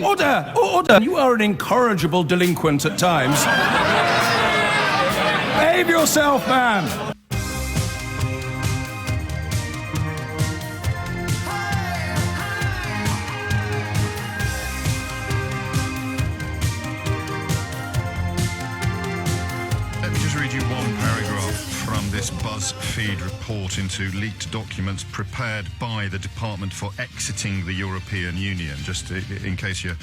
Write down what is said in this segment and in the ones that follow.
Order! Order! You are an incorrigible delinquent at times. Behave yourself, man! Let me just read you one paragraph from this BuzzFeed report into leaked documents prepared by the Department for Exiting the European Union, just in case you're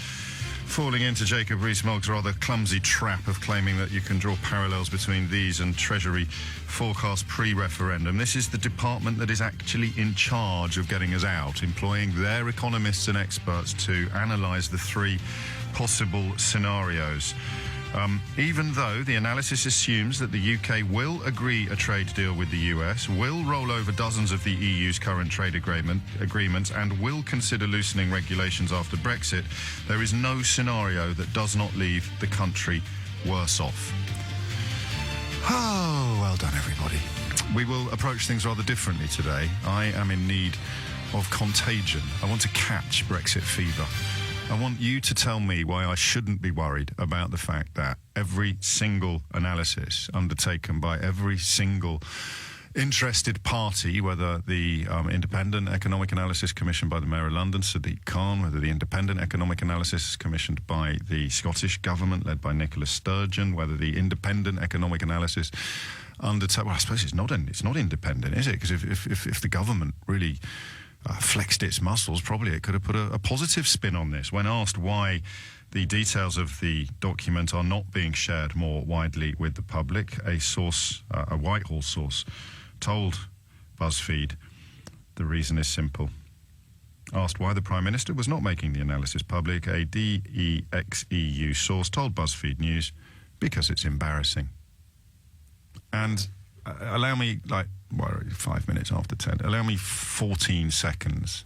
falling into Jacob Rees-Mogg's rather clumsy trap of claiming that you can draw parallels between these and Treasury forecast pre-referendum. This is the department that is actually in charge of getting us out, employing their economists and experts to analyse the three possible scenarios. Even though the analysis assumes that the UK will agree a trade deal with the US, will roll over dozens of the EU's current trade agreements, and will consider loosening regulations after Brexit, there is no scenario that does not leave the country worse off. Oh, well done, everybody. We will approach things rather differently today. I am in need of contagion. I want to catch Brexit fever. I want you to tell me why I shouldn't be worried about the fact that every single analysis undertaken by every single interested party, whether the Independent Economic Analysis commissioned by the Mayor of London, Sadiq Khan, whether the Independent Economic Analysis commissioned by the Scottish Government, led by Nicola Sturgeon, whether the Independent Economic Analysis undertaken... Well, I suppose it's not independent, is it? Because if the government really... flexed its muscles, probably it could have put a positive spin on this. When asked why the details of the document are not being shared more widely with the public, a source, a Whitehall source, told BuzzFeed the reason is simple. Asked why the Prime Minister was not making the analysis public, a DEXEU source told BuzzFeed News, because it's embarrassing. And allow me, 5 minutes after 10, allow me 14 seconds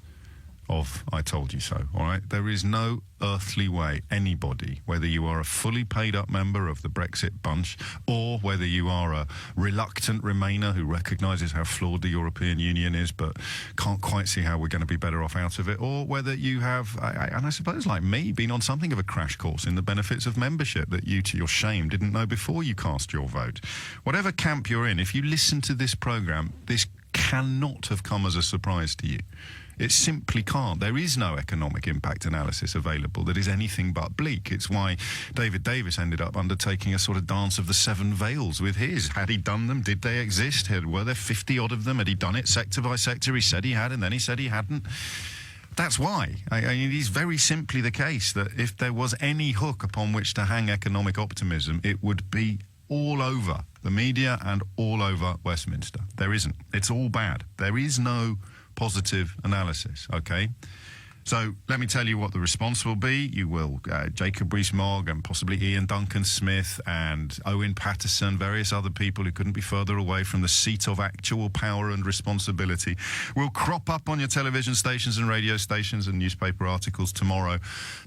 of I told you so, all right? There is no earthly way anybody, whether you are a fully paid up member of the Brexit bunch or whether you are a reluctant Remainer who recognises how flawed the European Union is but can't quite see how we're going to be better off out of it, or whether you have, and I suppose like me, been on something of a crash course in the benefits of membership that you, to your shame, didn't know before you cast your vote. Whatever camp you're in, if you listen to this programme, this cannot have come as a surprise to you. It simply can't. There is no economic impact analysis available that is anything but bleak. It's why David Davis ended up undertaking a sort of dance of the seven veils with his. Had he done them? Did they exist? Were there 50-odd of them? Had he done it sector by sector? He said he had, and then he said he hadn't. That's why. It is very simply the case that if there was any hook upon which to hang economic optimism, it would be all over the media and all over Westminster. There isn't. It's all bad. There is no positive analysis, okay? So let me tell you what the response will be. You will, Jacob Rees-Mogg and possibly Ian Duncan-Smith and Owen Paterson, various other people who couldn't be further away from the seat of actual power and responsibility, will crop up on your television stations and radio stations and newspaper articles tomorrow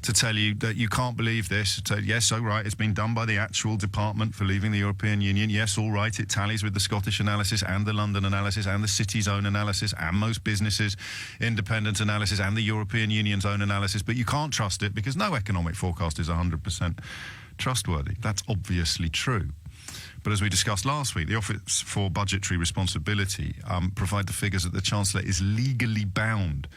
to tell you that you can't believe this. Yes, all right, it's been done by the actual department for leaving the European Union. Yes, all right, it tallies with the Scottish analysis and the London analysis and the city's own analysis and most businesses' independent analysis and the European Union's own analysis, but you can't trust it because no economic forecast is 100% trustworthy. That's obviously true. But as we discussed last week, the Office for Budgetary Responsibility provide the figures that the Chancellor is legally bound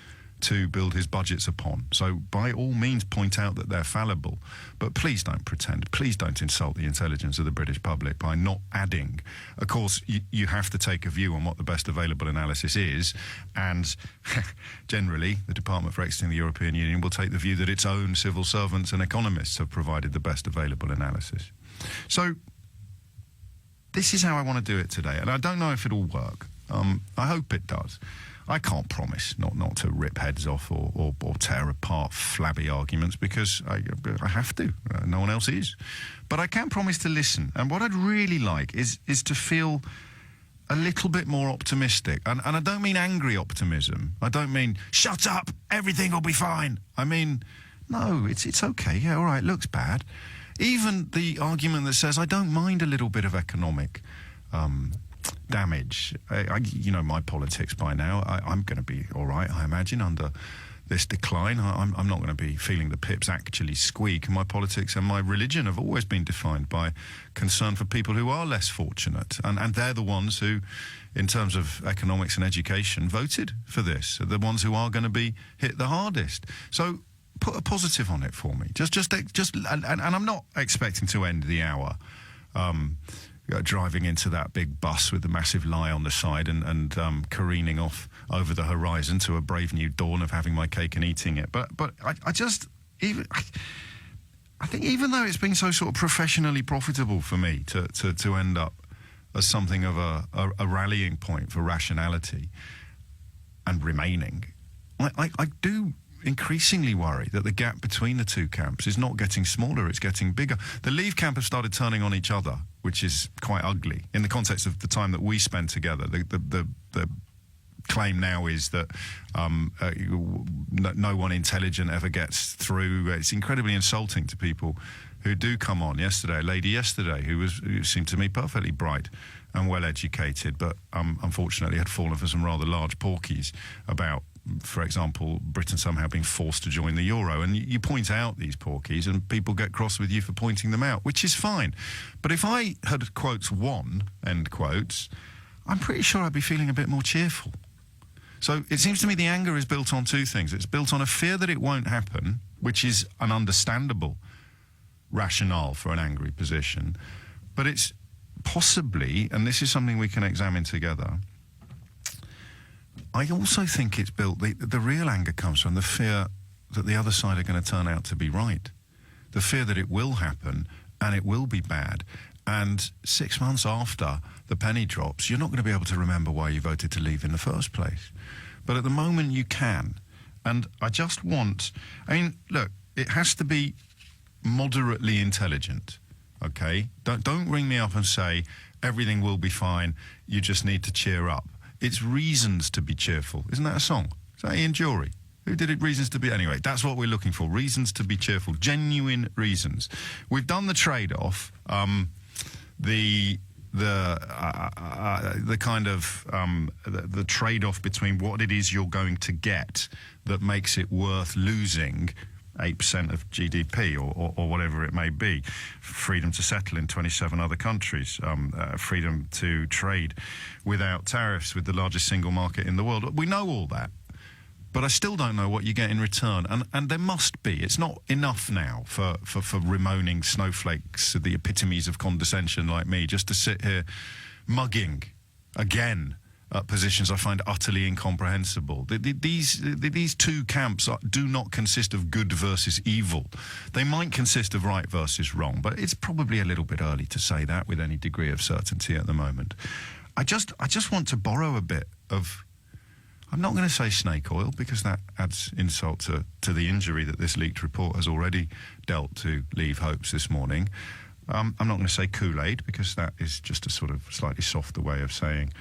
to build his budgets upon. So by all means point out that they're fallible, but please don't pretend, please don't insult the intelligence of the British public by not adding. Of course, you have to take a view on what the best available analysis is, and generally the Department for Exiting the European Union will take the view that its own civil servants and economists have provided the best available analysis. So this is how I want to do it today, and I don't know if it'll work. I hope it does. I can't promise not to rip heads off or tear apart flabby arguments because I have to. No one else is. But I can promise to listen. And what I'd really like is to feel a little bit more optimistic. And I don't mean angry optimism. I don't mean, shut up, everything will be fine. I mean, no, it's okay. Yeah, all right, looks bad. Even the argument that says, I don't mind a little bit of economic damage. You know my politics by now. I'm going to be all right, I imagine, under this decline. I'm not going to be feeling the pips actually squeak. My politics and my religion have always been defined by concern for people who are less fortunate. And they're the ones who, in terms of economics and education, voted for this. They're the ones who are going to be hit the hardest. So put a positive on it for me. And I'm not expecting to end the hour driving into that big bus with the massive lie on the side and careening off over the horizon to a brave new dawn of having my cake and eating it. But I think even though it's been so sort of professionally profitable for me to end up as something of a rallying point for rationality and remaining, I do increasingly worry that the gap between the two camps is not getting smaller, it's getting bigger. The Leave camp have started turning on each other, which is quite ugly in the context of the time that we spend together. The claim now is that no one intelligent ever gets through. It's incredibly insulting to people who do come on. A lady yesterday who seemed to me perfectly bright and well educated, but unfortunately had fallen for some rather large porkies about, for example, Britain somehow being forced to join the euro. And you point out these porkies and people get cross with you for pointing them out, which is fine. But if I had, quotes, won, end quotes, I'm pretty sure I'd be feeling a bit more cheerful. So it seems to me the anger is built on two things. It's built on a fear that it won't happen, which is an understandable rationale for an angry position. But it's possibly, and this is something we can examine together, I also think it's built, the real anger comes from the fear that the other side are going to turn out to be right. The fear that it will happen and it will be bad. And 6 months after the penny drops, you're not going to be able to remember why you voted to leave in the first place. But at the moment you can. And I just want, look, it has to be moderately intelligent, okay? Don't ring me up and say, everything will be fine, you just need to cheer up. It's reasons to be cheerful. Isn't that a song? Is that Ian Jury? Who did it? Reasons to be... Anyway, that's what we're looking for. Reasons to be cheerful. Genuine reasons. We've done the trade-off. The trade-off between what it is you're going to get that makes it worth losing 8% of GDP or whatever it may be, freedom to settle in 27 other countries, freedom to trade without tariffs with the largest single market in the world. We know all that, but I still don't know what you get in return. And there must be. It's not enough now for Ramoning snowflakes, the epitomes of condescension like me, just to sit here mugging again positions I find utterly incomprehensible. These two camps do not consist of good versus evil. They might consist of right versus wrong, but it's probably a little bit early to say that with any degree of certainty at the moment. I just want to borrow a bit of... I'm not going to say snake oil, because that adds insult to the injury that this leaked report has already dealt to Leave hopes this morning. I'm not going to say Kool-Aid, because that is just a sort of slightly softer way of saying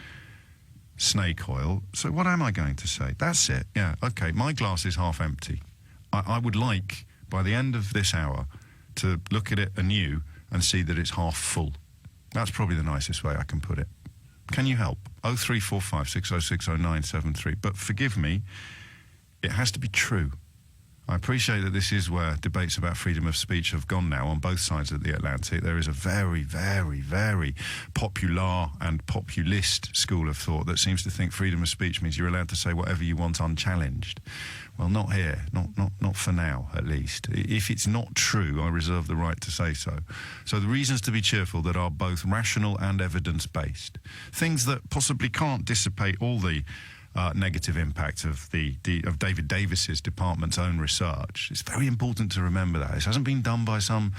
snake oil. So what am I going to say? That's it. Yeah, okay, my glass is half empty. I would like, by the end of this hour, to look at it anew and see that it's half full. That's probably the nicest way I can put it. Can you help? 0345 606 0973. But forgive me, it has to be true. I appreciate that this is where debates about freedom of speech have gone now on both sides of the Atlantic. There is a very, very, very popular and populist school of thought that seems to think freedom of speech means you're allowed to say whatever you want unchallenged. Well, not here. Not for now, at least. If it's not true, I reserve the right to say so. So the reasons to be cheerful that are both rational and evidence-based. Things that possibly can't dissipate all the negative impact of David Davis's department's own research. It's very important to remember that. This hasn't been done by some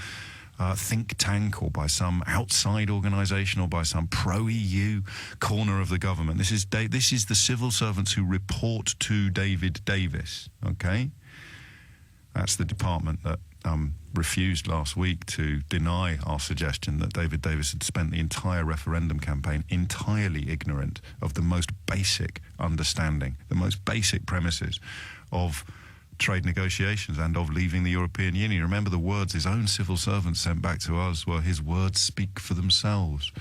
think tank or by some outside organisation or by some pro-EU corner of the government. This is the civil servants who report to David Davis, okay? That's the department that refused last week to deny our suggestion that David Davis had spent the entire referendum campaign entirely ignorant of the most basic understanding, the most basic premises of trade negotiations and of leaving the European Union. Remember, the words his own civil servants sent back to us were, his words speak for themselves.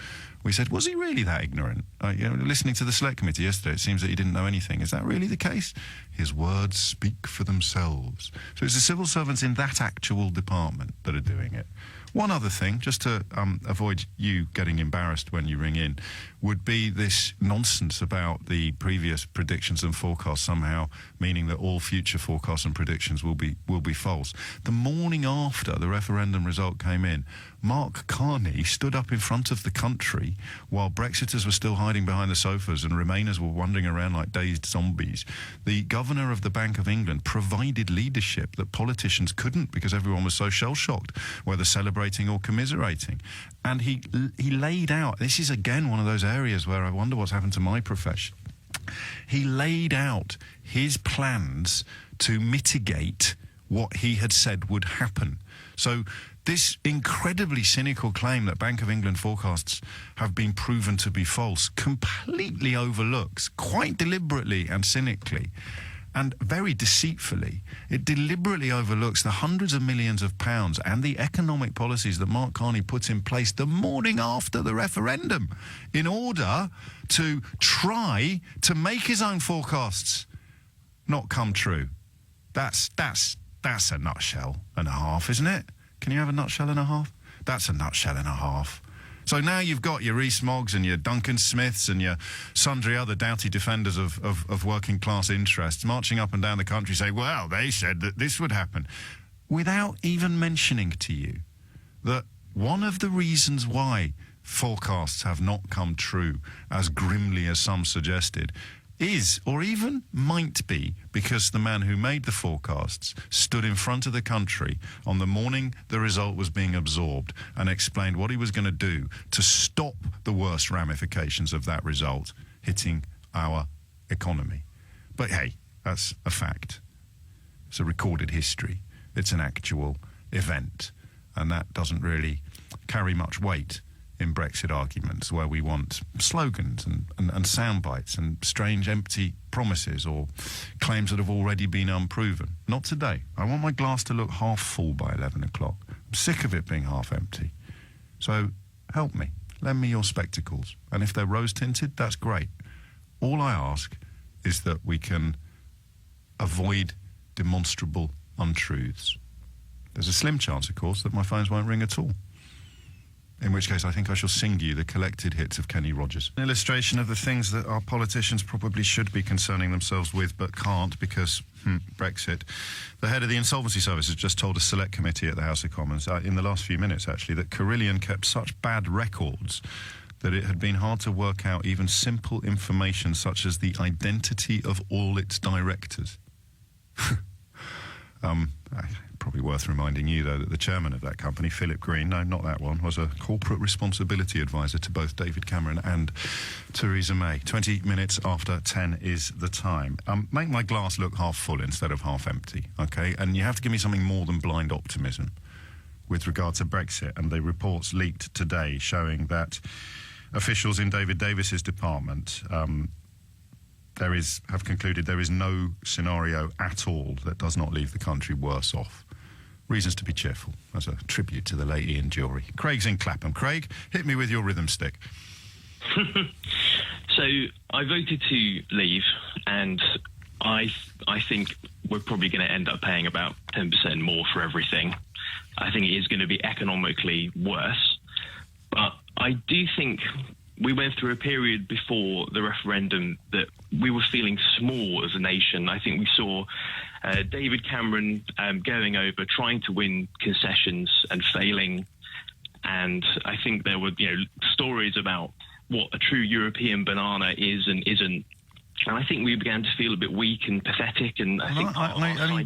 We said, was he really that ignorant? Listening to the Select Committee yesterday, it seems that he didn't know anything. Is that really the case? His words speak for themselves. So it's the civil servants in that actual department that are doing it. One other thing, just to avoid you getting embarrassed when you ring in, would be this nonsense about the previous predictions and forecasts somehow meaning that all future forecasts and predictions will be false. The morning after the referendum result came in, Mark Carney stood up in front of the country while Brexiters were still hiding behind the sofas and Remainers were wandering around like dazed zombies. The governor of the Bank of England provided leadership that politicians couldn't because everyone was so shell-shocked, whether celebrating or commiserating. And he laid out, this is again one of those areas where I wonder what's happened to my profession. He laid out his plans to mitigate what he had said would happen. So this incredibly cynical claim that Bank of England forecasts have been proven to be false completely overlooks, quite deliberately and cynically, and very deceitfully, it deliberately overlooks the hundreds of millions of pounds and the economic policies that Mark Carney put in place the morning after the referendum in order to try to make his own forecasts not come true. That's a nutshell and a half, isn't it? Can you have a nutshell and a half? That's a nutshell and a half. So now you've got your Rees-Moggs and your Duncan Smiths and your sundry other doughty defenders of working class interests marching up and down the country saying, well, they said that this would happen, without even mentioning to you that one of the reasons why forecasts have not come true as grimly as some suggested is, or even might be, because the man who made the forecasts stood in front of the country on the morning the result was being absorbed and explained what he was going to do to stop the worst ramifications of that result hitting our economy. But hey, that's a fact. It's a recorded history. It's an actual event. And that doesn't really carry much weight in Brexit arguments where we want slogans and sound bites and strange empty promises or claims that have already been unproven. Not today. I want my glass to look half full by 11 o'clock. I'm sick of it being half empty. So help me. Lend me your spectacles. And if they're rose-tinted, that's great. All I ask is that we can avoid demonstrable untruths. There's a slim chance, of course, that my phones won't ring at all. In which case, I think I shall sing you the collected hits of Kenny Rogers. An illustration of the things that our politicians probably should be concerning themselves with, but can't because Brexit. The head of the Insolvency Service has just told a select committee at the House of Commons, in the last few minutes actually, that Carillion kept such bad records that it had been hard to work out even simple information such as the identity of all its directors. Probably worth reminding you, though, that the chairman of that company, Philip Green, no, not that one, was a corporate responsibility advisor to both David Cameron and Theresa May. 20 minutes after 10 is the time. Make my glass look half full instead of half empty, OK? And you have to give me something more than blind optimism with regard to Brexit. And the reports leaked today showing that officials in David Davis's department have concluded there is no scenario at all that does not leave the country worse off. Reasons to be cheerful, as a tribute to the late Ian Jury. Craig's in Clapham. Craig, hit me with your rhythm stick. So I voted to leave, and I think we're probably going to end up paying about 10% more for everything. I think it is going to be economically worse, but I do think we went through a period before the referendum that we were feeling small as a nation. I think we saw David Cameron going over, trying to win concessions and failing. And I think there were, stories about what a true European banana is and isn't. And I think we began to feel a bit weak and pathetic. And I think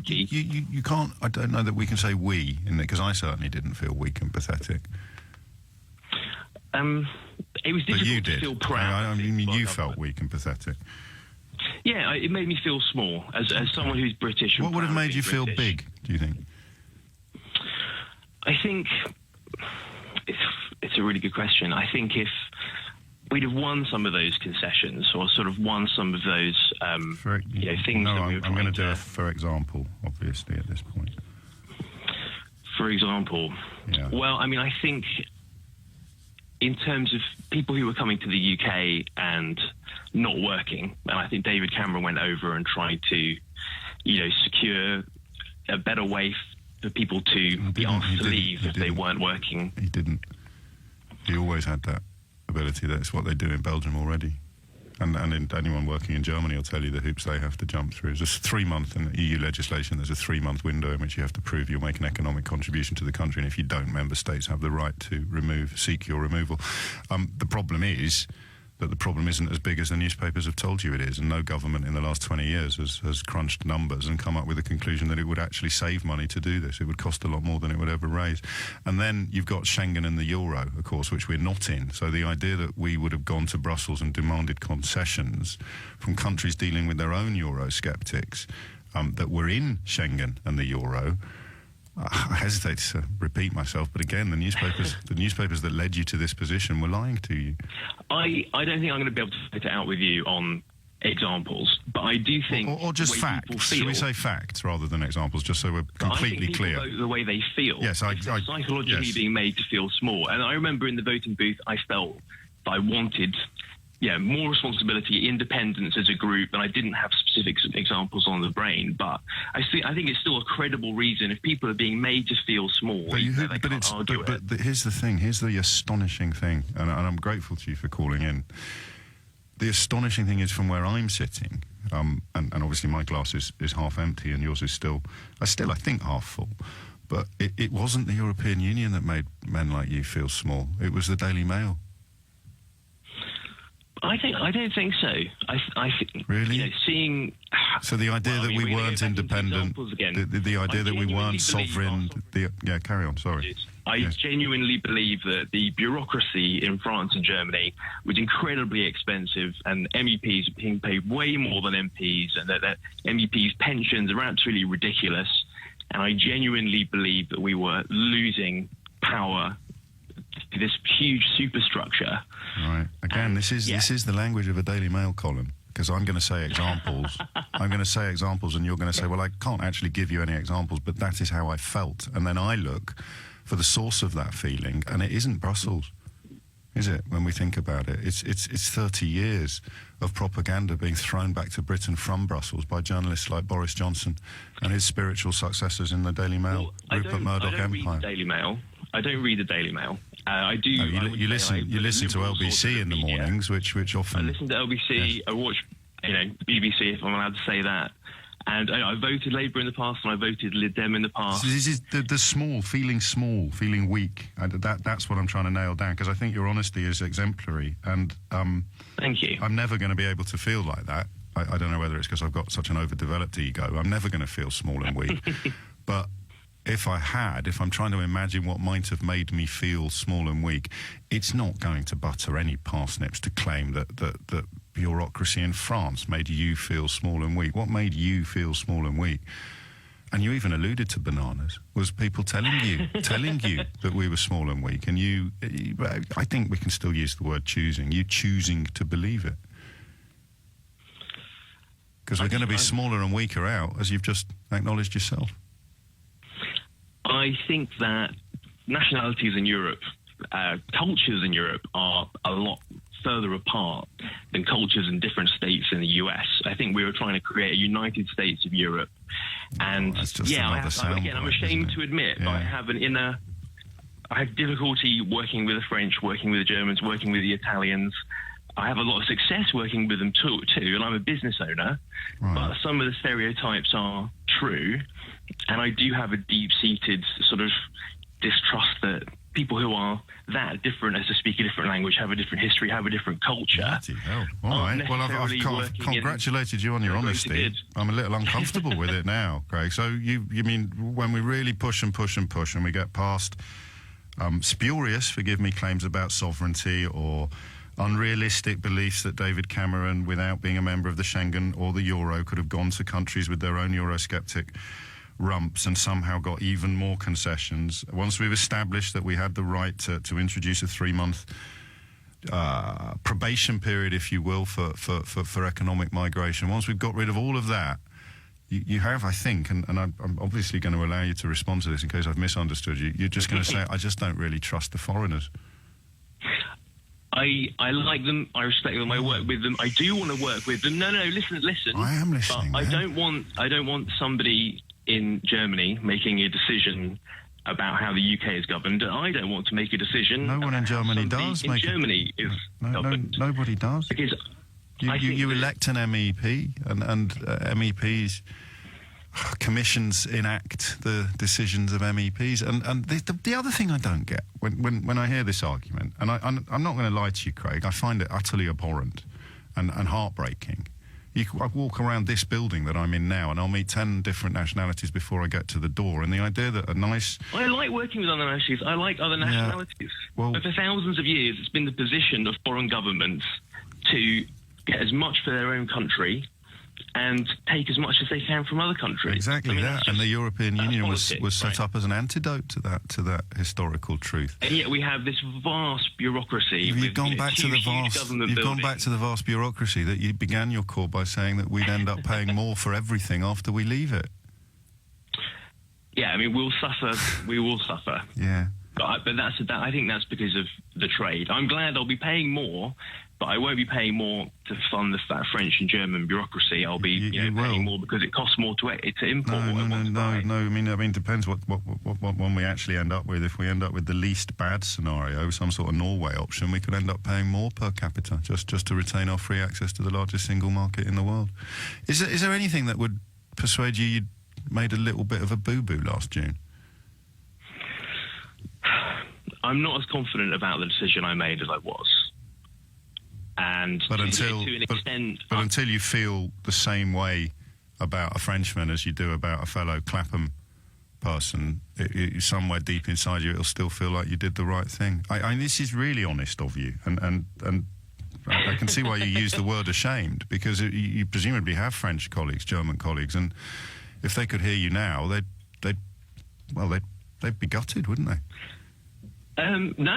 you can't. I don't know that we can say we in it, because I certainly didn't feel weak and pathetic. It was difficult but you did. To feel proud. I mean, you felt weak and pathetic. Yeah, it made me feel small as someone who's British. What would have made you feel big, do you think? I think it's a really good question. I think if we'd have won some of those concessions or sort of won some of those things that we were trying to... I'm going to do a for example, obviously, at this point. For example? Yeah. Well, I mean, I think in terms of people who were coming to the UK and not working, and I think David Cameron went over and tried to, secure a better way for people to be asked to leave if they weren't working. He didn't. He always had that ability. That's what they do in Belgium already. And anyone working in Germany will tell you the hoops they have to jump through. There's a 3-month in EU legislation. There's a 3-month window in which you have to prove you'll make an economic contribution to the country, and if you don't, member states have the right to seek your removal. The problem is that the problem isn't as big as the newspapers have told you it is, and no government in the last 20 years has crunched numbers and come up with a conclusion that it would actually save money to do this. It would cost a lot more than it would ever raise. And then you've got Schengen and the euro, of course, which we're not in. So the idea that we would have gone to Brussels and demanded concessions from countries dealing with their own Eurosceptics that were in Schengen and the euro, I hesitate to repeat myself, but again, the newspapers that led you to this position were lying to you. I don't think I'm going to be able to fit it out with you on examples, but I do think... Or just facts. Should we say facts rather than examples, just so we're completely clear? I think people vote the way they feel. Yes, They're psychologically being made to feel small. And I remember in the voting booth, I felt that I wanted... more responsibility, independence as a group, and I didn't have specific examples on the brain, but I think it's still a credible reason if people are being made to feel small. But here's the thing, here's the astonishing thing, and I'm grateful to you for calling in. The astonishing thing is from where I'm sitting, and obviously my glass is half empty and yours is still I think, half full, but it wasn't the European Union that made men like you feel small, it was the Daily Mail. I don't think so. I think really seeing. So the idea that we weren't independent, the idea that we weren't sovereign. Carry on. Sorry. I genuinely believe that the bureaucracy in France and Germany was incredibly expensive, and MEPs are being paid way more than MPs, and that MEPs' pensions are absolutely ridiculous. And I genuinely believe that we were losing power to this huge superstructure. Right. Again, this is the language of a Daily Mail column, because I'm going to say examples. I'm going to say examples, and you're going to say, well, I can't actually give you any examples, but that is how I felt. And then I look for the source of that feeling, and it isn't Brussels, is it? When we think about it, it's 30 years of propaganda being thrown back to Britain from Brussels by journalists like Boris Johnson and his spiritual successors in the Daily Mail, Rupert Murdoch Empire. I don't read the Daily Mail. I do. You listen to LBC in the mornings, which often. I listen to LBC. Yes. I watch, BBC, if I'm allowed to say that. And I voted Labour in the past, and I voted Lib Dem in the past. So this is the small, feeling weak. That's what I'm trying to nail down, because I think your honesty is exemplary. And thank you. I'm never going to be able to feel like that. I don't know whether it's because I've got such an overdeveloped ego. I'm never going to feel small and weak. But if I'm trying to imagine what might have made me feel small and weak, it's not going to butter any parsnips to claim that bureaucracy in France made you feel small and weak. What made you feel small and weak? And you even alluded to bananas, was people telling you that we were small and weak. And I think we can still use the word choosing. You choosing to believe it. Because we're going to be smaller and weaker out, as you've just acknowledged yourself. I think that nationalities in Europe, cultures in Europe, are a lot further apart than cultures in different states in the US. I think we were trying to create a United States of Europe. And I'm ashamed to admit that I have difficulty working with the French, working with the Germans, working with the Italians. I have a lot of success working with them too, and I'm a business owner. Right. But some of the stereotypes are true, and I do have a deep-seated sort of distrust that people who are that different as to speak a different language, have a different history, have a different culture. Bloody hell. All right. Well, I've congratulated you on your honesty. I'm a little uncomfortable with it now, Craig. So you mean when we really push and we get past spurious, forgive me, claims about sovereignty or unrealistic beliefs that David Cameron, without being a member of the Schengen or the Euro, could have gone to countries with their own Eurosceptic rumps and somehow got even more concessions. Once we've established that we had the right to introduce a 3-month probation period, if you will, for economic migration, once we've got rid of all of that, you have, I think, and I'm obviously going to allow you to respond to this in case I've misunderstood you, you're just going to say, I just don't really trust the foreigners. I like them. I respect them. I work with them. I do want to work with them. No, listen. I am listening. But I don't want somebody in Germany making a decision about how the UK is governed. I don't want to make a decision. No one in Germany does. Germany is governed. Nobody does. Because you elect an MEP, and MEPs commissions enact the decisions of MEPs. And the other thing I don't get when I hear this argument, and I'm not going to lie to you, Craig, I find it utterly abhorrent and heartbreaking. I walk around this building that I'm in now, and I'll meet 10 different nationalities before I get to the door. And the idea that a nice... I like working with other nationalities. I like other nationalities. Yeah, well, but for thousands of years, it's been the position of foreign governments to get as much for their own country and take as much as they can from other countries. Exactly that. And the European Union was set up as an antidote to that historical truth. And yet we have this vast bureaucracy. You've gone back to the vast bureaucracy that you began your call by saying that we'd end up paying more for everything after we leave it. Yeah, I mean, we'll suffer. We will suffer. Yeah. But I think that's because of the trade. I'm glad I'll be paying more, but I won't be paying more to fund that French and German bureaucracy. I'll be paying more because it costs more to import. No. I mean, it depends what one we actually end up with. If we end up with the least bad scenario, some sort of Norway option, we could end up paying more per capita just to retain our free access to the largest single market in the world. Is there anything that would persuade you made a little bit of a boo-boo last June? I'm not as confident about the decision I made as I was. But until you feel the same way about a Frenchman as you do about a fellow Clapham person, somewhere deep inside you, it'll still feel like you did the right thing. This is really honest of you, and I can see why you use the word ashamed, because you presumably have French colleagues, German colleagues, and if they could hear you now, they'd be gutted, wouldn't they? No.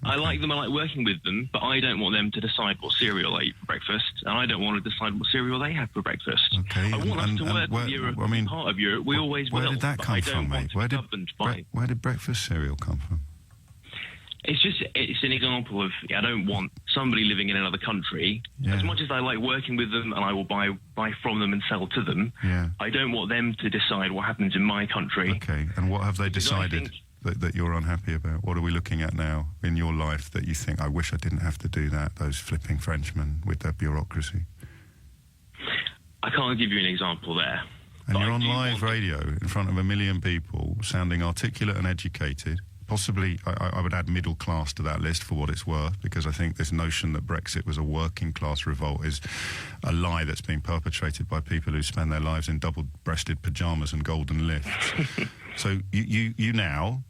I like them. I like working with them, but I don't want them to decide what cereal I eat for breakfast, and I don't want to decide what cereal they have for breakfast. Okay. I want us to work with Europe. I mean, part of Europe. We always will. Where did that come from, mate? Where did breakfast cereal come from? It's an example of, I don't want somebody living in another country, as much as I like working with them and I will buy from them and sell to them, I don't want them to decide what happens in my country. Okay, and what have they decided that you're unhappy about? What are we looking at now in your life that you think, I wish I didn't have to do that, those flipping Frenchmen with their bureaucracy? I can't give you an example there. And you're on live radio in front of 1 million people, sounding articulate and educated. Possibly, I would add middle class to that list for what it's worth, because I think this notion that Brexit was a working class revolt is a lie that's been perpetrated by people who spend their lives in double-breasted pyjamas and golden lifts. So you now,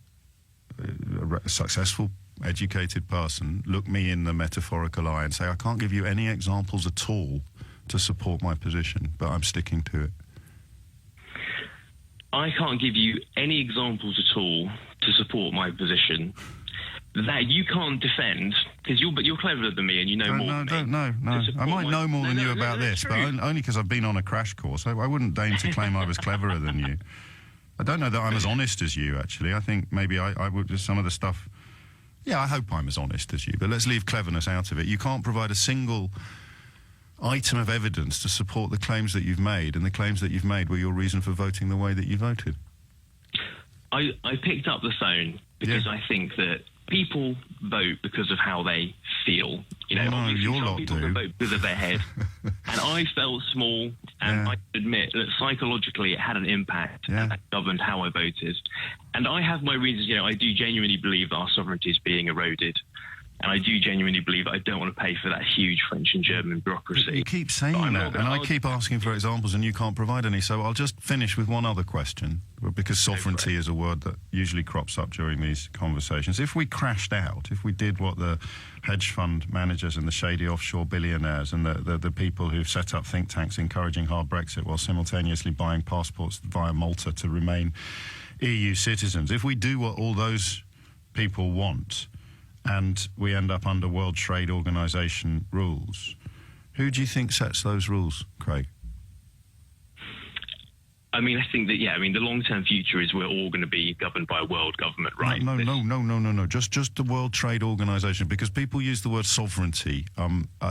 a successful, educated person, look me in the metaphorical eye and say, I can't give you any examples at all to support my position, but I'm sticking to it. I can't give you any examples at all to support my position that you can't defend, because you're cleverer than me and you know more than me. No. I might know more than you about this, but only because I've been on a crash course. I wouldn't deign to claim I was cleverer than you. I don't know that I'm as honest as you, actually. I think maybe I would just some of the stuff... Yeah, I hope I'm as honest as you, but let's leave cleverness out of it. You can't provide a single item of evidence to support the claims that you've made, and the claims that you've made were your reason for voting the way that you voted. I picked up the phone because I think that people vote because of how they feel. You know, some people can vote because of their head. And I felt small, and I admit that psychologically it had an impact and that governed how I voted. And I have my reasons. You know, I do genuinely believe that our sovereignty is being eroded. And I do genuinely believe that I don't want to pay for that huge French and German bureaucracy. You keep saying that, and I keep asking for examples, and you can't provide any. So I'll just finish with one other question, because sovereignty is a word that usually crops up during these conversations. If we crashed out, if we did what the hedge fund managers and the shady offshore billionaires and the people who've set up think tanks encouraging hard Brexit while simultaneously buying passports via Malta to remain EU citizens, if we do what all those people want, and we end up under World Trade Organization rules, who do you think sets those rules, Craig? I mean, I think that, the long-term future is we're all going to be governed by a world government, right? No. Just the World Trade Organization, because people use the word sovereignty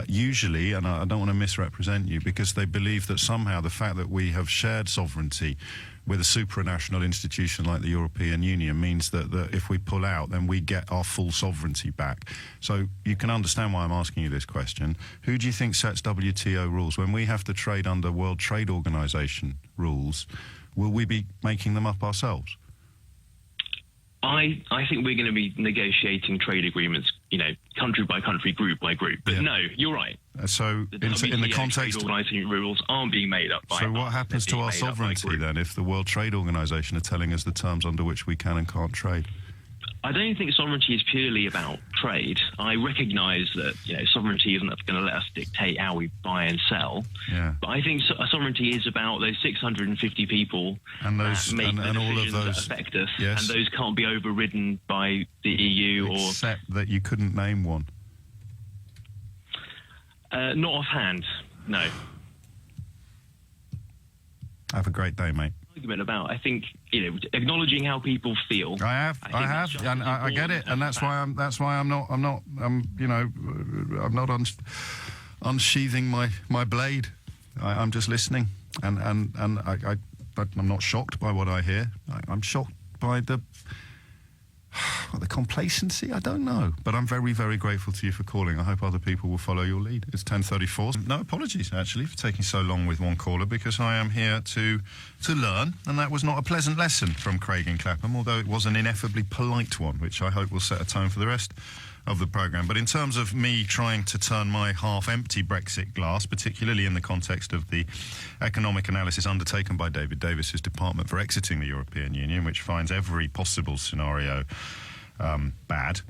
usually, and I don't want to misrepresent you, because they believe that somehow the fact that we have shared sovereignty with a supranational institution like the European Union means that if we pull out, then we get our full sovereignty back. So you can understand why I'm asking you this question. Who do you think sets WTO rules? When we have to trade under World Trade Organization rules, will we be making them up ourselves? I think we're going to be negotiating trade agreements, country by country, group by group. But no, you're right. So the in the context, trade organising rules aren't being made up by. So what happens to our sovereignty then if the World Trade Organization are telling us the terms under which we can and can't trade? I don't think sovereignty is purely about trade. I recognise that sovereignty isn't going to let us dictate how we buy and sell. Yeah. But I think sovereignty is about those 650 people and those that make and the all of decisions those that affect us, yes. and those can't be overridden by the EU. Except that you couldn't name one. Not offhand, no. Have a great day, mate. I think acknowledging how people feel. I have, and I get it, and that's why I'm not unsheathing my blade. I'm just listening, and but I'm not shocked by what I hear. I'm shocked by the complacency. I don't know, but I'm very, very grateful to you for calling. I hope other people will follow your lead. It's 10:34. No apologies, actually, for taking so long with one caller, because I am here to learn, and that was not a pleasant lesson from Craig in Clapham, although it was an ineffably polite one, which I hope will set a tone for the rest of the programme. But in terms of me trying to turn my half-empty Brexit glass, particularly in the context of the economic analysis undertaken by David Davis's Department for Exiting the European Union, which finds every possible scenario bad,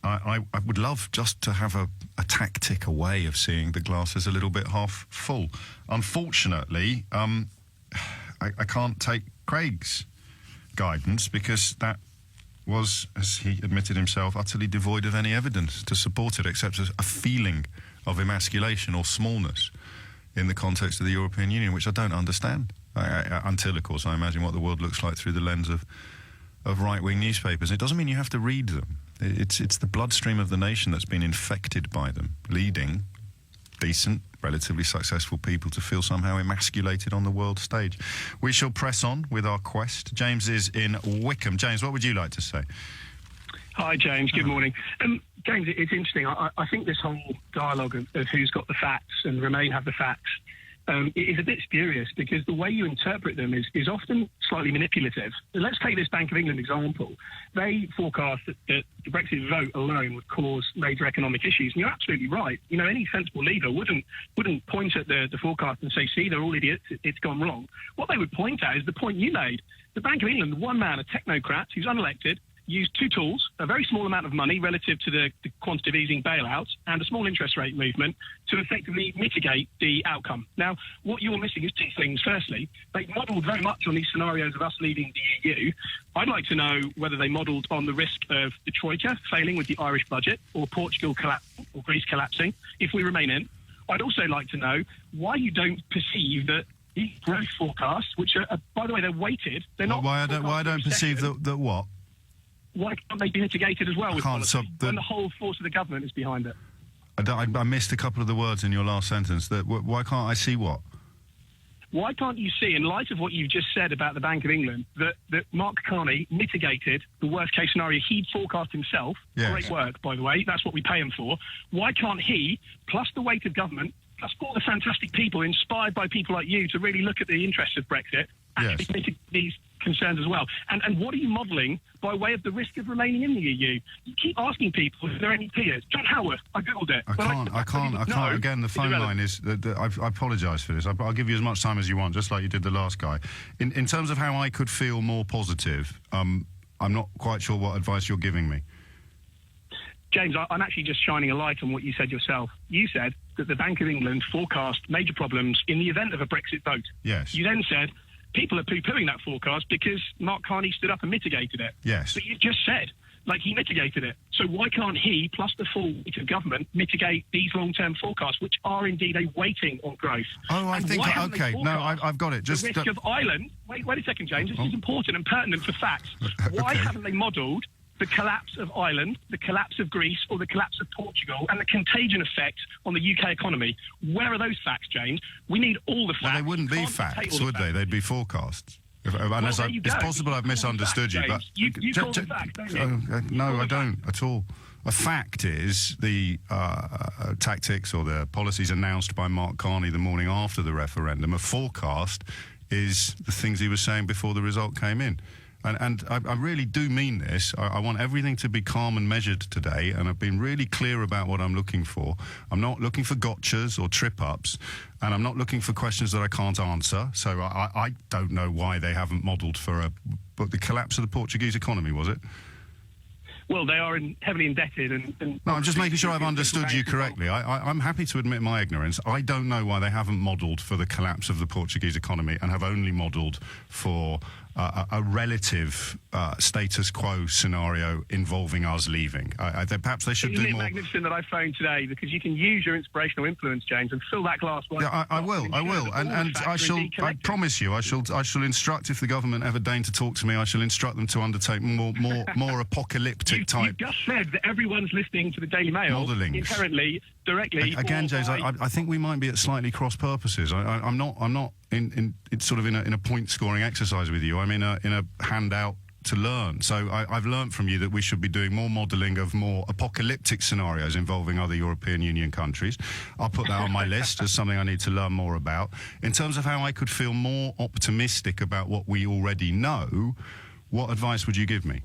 I would love just to have a tactic, a way of seeing the glass as a little bit half full. Unfortunately, I can't take Craig's guidance, because that was, as he admitted himself, utterly devoid of any evidence to support it, except a feeling of emasculation or smallness in the context of the European Union, which I don't understand. Until, of course, I imagine what the world looks like through the lens of right-wing newspapers. It doesn't mean you have to read them. It's the bloodstream of the nation that's been infected by them, leading decent, relatively successful people to feel somehow emasculated on the world stage. We shall press on with our quest. James is in Wickham. James, what would you like to say? Hi, James. Good morning. James, it's interesting. I think this whole dialogue of who's got the facts and Remain have the facts is a bit spurious, because the way you interpret them is often slightly manipulative. Let's take this Bank of England example. They forecast that the Brexit vote alone would cause major economic issues, and you're absolutely right. Any sensible leader wouldn't point at the forecast and say, see, they're all idiots, it's gone wrong. What they would point at is the point you made. The Bank of England, one man, a technocrat who's unelected, used two tools, a very small amount of money relative to the quantitative easing bailouts and a small interest rate movement to effectively mitigate the outcome. Now, what you're missing is two things. Firstly, they modelled very much on these scenarios of us leaving the EU. I'd like to know whether they modelled on the risk of the Troika failing with the Irish budget, or Portugal collapsing, or Greece collapsing, if we remain in. I'd also like to know why you don't perceive that these growth forecasts, which are, by the way, they're weighted. They're not. Why I don't perceive that what? Why can't they be mitigated as well with policy when the whole force of the government is behind it? I missed a couple of the words in your last sentence. Why can't I see what? Why can't you see, in light of what you've just said about the Bank of England, that Mark Carney mitigated the worst-case scenario he'd forecast himself? Yes. Great work, by the way. That's what we pay him for. Why can't he, plus the weight of government, plus all the fantastic people inspired by people like you to really look at the interests of Brexit, actually mitigate these concerns as well? And what are you modelling by way of the risk of remaining in the EU? You keep asking people if there are any peers. John Howard, I googled it. I can't. Again, the phone line is. I apologise for this. I'll give you as much time as you want, just like you did the last guy. In terms of how I could feel more positive, I'm not quite sure what advice you're giving me. James, I'm actually just shining a light on what you said yourself. You said that the Bank of England forecast major problems in the event of a Brexit vote. Yes. You then said people are poo-pooing that forecast because Mark Carney stood up and mitigated it. Yes. But you just said, he mitigated it. So why can't he, plus the full weight of government, mitigate these long-term forecasts, which are indeed a weighting on growth? Oh, I think, okay, no, I've got it. Just the risk of Ireland. Wait a second, James. This is important and pertinent for facts. Why haven't they modelled the collapse of Ireland, the collapse of Greece, or the collapse of Portugal, and the contagion effect on the UK economy? Where are those facts, James? We need all the facts. Well, they wouldn't be facts, would they? They'd be forecasts. Unless it's possible I've misunderstood you, but you call them facts, don't you? No, I don't at all. A fact is the tactics or the policies announced by Mark Carney the morning after the referendum. A forecast is the things he was saying before the result came in. And I really do mean this. I want everything to be calm and measured today, and I've been really clear about what I'm looking for. I'm not looking for gotchas or trip-ups, and I'm not looking for questions that I can't answer. So I don't know why they haven't modelled for but the collapse of the Portuguese economy, was it? Well, they are heavily indebted. No, I'm just making sure I've understood you correctly. I'm happy to admit my ignorance. I don't know why they haven't modelled for the collapse of the Portuguese economy and have only modelled for a relative status quo scenario involving us leaving. Perhaps they should do more. Isn't it magnificent that I phoned today, because you can use your inspirational influence, James, and fill that glass. Yeah, I will, and I shall. I promise you, I shall instruct, if the government ever deign to talk to me, I shall instruct them to undertake more apocalyptic type. You've just said that everyone's listening to the Daily Mail modelling inherently, directly. Again, James, I think we might be at slightly cross purposes. I'm not in a point scoring exercise with you. I'm in a handout to learn. So I've learned from you that we should be doing more modelling of more apocalyptic scenarios involving other European Union countries. I'll put that on my list as something I need to learn more about. In terms of how I could feel more optimistic about what we already know, what advice would you give me?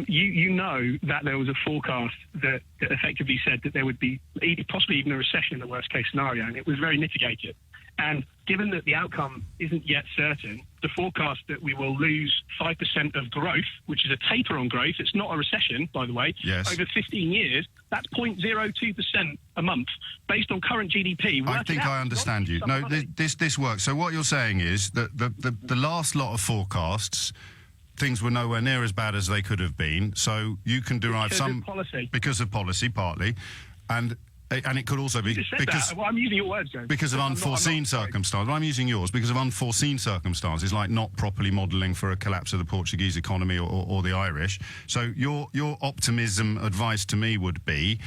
You know that there was a forecast that effectively said that there would be possibly even a recession in the worst case scenario, and it was very mitigated. And given that the outcome isn't yet certain, the forecast that we will lose 5% of growth, which is a taper on growth, it's not a recession, by the way, yes, over 15 years, that's 0.02% a month, based on current GDP. I think I understand you. No, this works. So what you're saying is that the last lot of forecasts, things were nowhere near as bad as they could have been, so you can derive because of policy, partly, and it could also be because I'm using your words, James. Because of unforeseen circumstances. I'm using yours because of unforeseen circumstances, like not properly modelling for a collapse of the Portuguese economy or the Irish. So your optimism advice to me would be,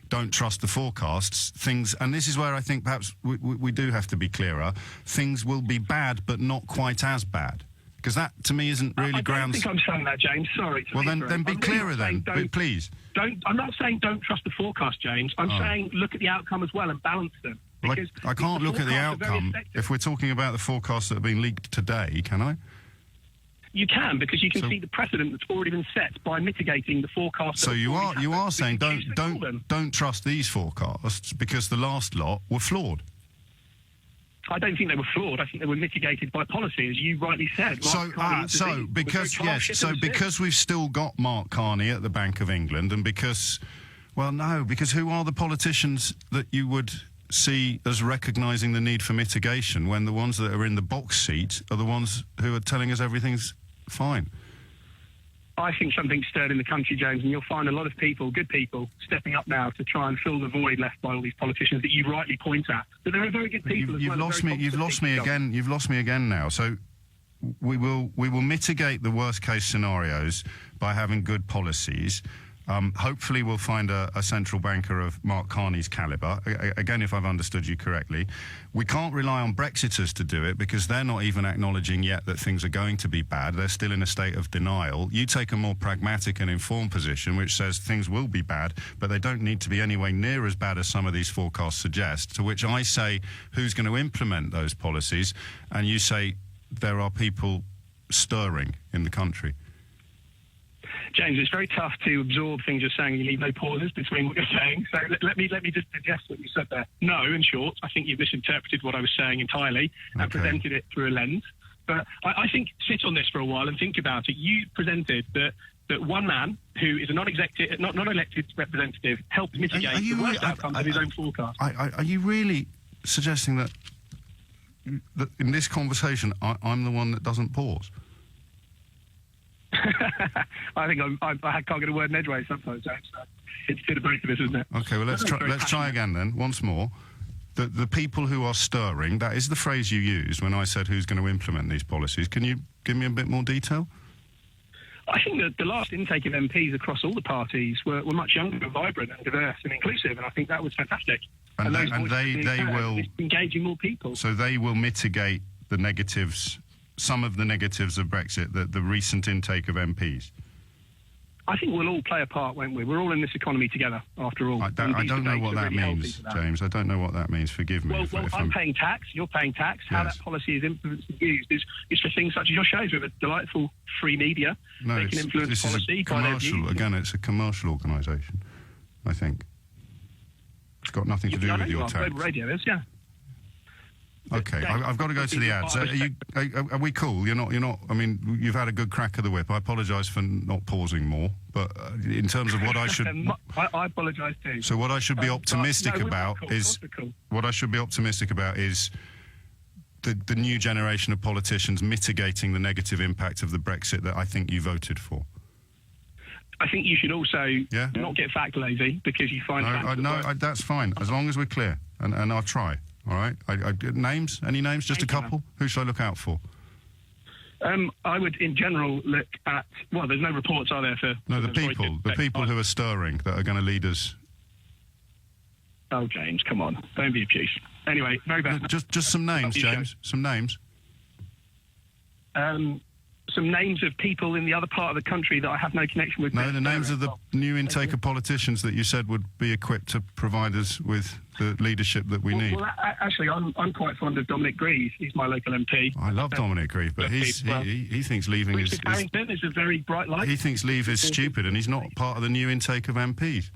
don't trust the forecasts. And this is where I think perhaps we do have to be clearer. Things will be bad, but not quite as bad. Because that, to me, isn't really grounds. I don't think I'm saying that, James. Sorry. Well, then be clearer then, please. I'm not saying don't trust the forecast, James. I'm saying look at the outcome as well and balance them. Well, I can't look at the outcome if we're talking about the forecasts that have been leaked today, can I? You can, because you can see the precedent that's already been set by mitigating the forecast. So you are saying don't trust these forecasts because the last lot were flawed. I don't think they were flawed. I think they were mitigated by policy, as you rightly said. Because we've still got Mark Carney at the Bank of England, and because who are the politicians that you would see as recognising the need for mitigation when the ones that are in the box seat are the ones who are telling us everything's fine? I think something stirred in the country, James, and you'll find a lot of people, good people, stepping up now to try and fill the void left by all these politicians that you rightly point at. But there are very good people. You've lost me again now. So we will mitigate the worst case scenarios by having good policies. Hopefully we'll find a central banker of Mark Carney's calibre. Again, if I've understood you correctly. We can't rely on Brexiters to do it because they're not even acknowledging yet that things are going to be bad. They're still in a state of denial. You take a more pragmatic and informed position which says things will be bad, but they don't need to be anywhere near as bad as some of these forecasts suggest, to which I say, who's going to implement those policies? And you say there are people stirring in the country. James, it's very tough to absorb things you're saying. You leave no pauses between what you're saying. So let me just digest what you said there. No, in short, I think you've misinterpreted what I was saying entirely and presented it through a lens. But I think sit on this for a while and think about it. You presented that one man who is a non-elected representative helped mitigate the worst outcomes of his own forecast. Are you really suggesting that in this conversation, I'm the one that doesn't pause. I think I can't get a word in edgeways sometimes, James. So it's to the both of us, isn't it? Okay, well, let's try again then, once more. The people who are stirring, that is the phrase you used when I said who's going to implement these policies. Can you give me a bit more detail? I think that the last intake of MPs across all the parties were much younger, vibrant and diverse and inclusive, and I think that was fantastic. And they will... engaging more people. So they will mitigate the negatives, some of the negatives of Brexit, the recent intake of MPs? I think we'll all play a part, won't we? We're all in this economy together, after all. I don't know what that means, James. I don't know what that means. Forgive me. Well, I'm paying tax, you're paying tax. How that policy is influenced and used is for things such as your shows. We have a delightful free media. No, they can influence this policy. is a commercial. Again, it's a commercial organisation, I think. It's got nothing to do with your tax. Global Radio is, yeah. Okay, I've got to go to the ads. Are we cool? You're not. I mean, you've had a good crack of the whip. I apologise for not pausing more, but in terms of what I should, I apologise too. So what I should be optimistic about is what I should be optimistic about is the new generation of politicians mitigating the negative impact of the Brexit that I think you voted for. I think you should also not get fact lazy because you find that's fine as long as we're clear, and I'll try. All right. Names? Any names? Just a couple? Who should I look out for? I would, in general, look at... Well, there's no reports, are there, for... No, the people who are stirring, that are going to lead us... Oh, James, come on. Don't be obtuse. Anyway, very bad. Just some names, James. Some names. Some names of people in the other part of the country that I have no connection with. No, the names of the new intake of politicians that you said would be equipped to provide us with the leadership that we need. Well, actually, I'm quite fond of Dominic Grieve. He's my local MP. I love Dominic Grieve, but he thinks leaving Richard Harrington is a very bright light. He thinks leave is stupid, and he's not part of the new intake of MPs.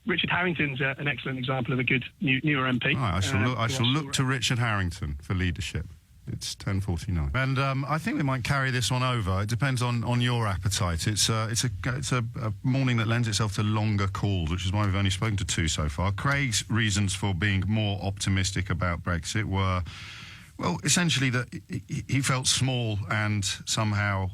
Richard Harrington's an excellent example of a good newer MP. Right, I shall look to Richard Harrington for leadership. It's 10:49, and I think we might carry this one over. It depends on your appetite. It's a morning that lends itself to longer calls, which is why we've only spoken to two so far. Craig's reasons for being more optimistic about Brexit were, well, essentially that he felt small and somehow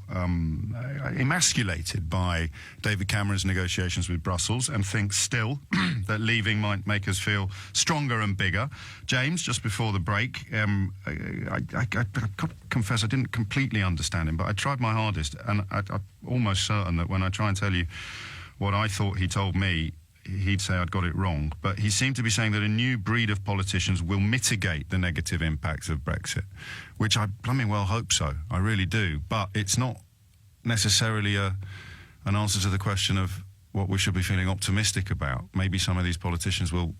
emasculated by David Cameron's negotiations with Brussels, and thinks still that leaving might make us feel stronger and bigger. James, just before the break, I confess I didn't completely understand him, but I tried my hardest, and I'm almost certain that when I try and tell you what I thought he told me, he'd say I'd got it wrong. But he seemed to be saying that a new breed of politicians will mitigate the negative impacts of Brexit, which I blooming well hope so. I really do. But it's not necessarily an answer to the question of what we should be feeling optimistic about. Maybe some of these politicians will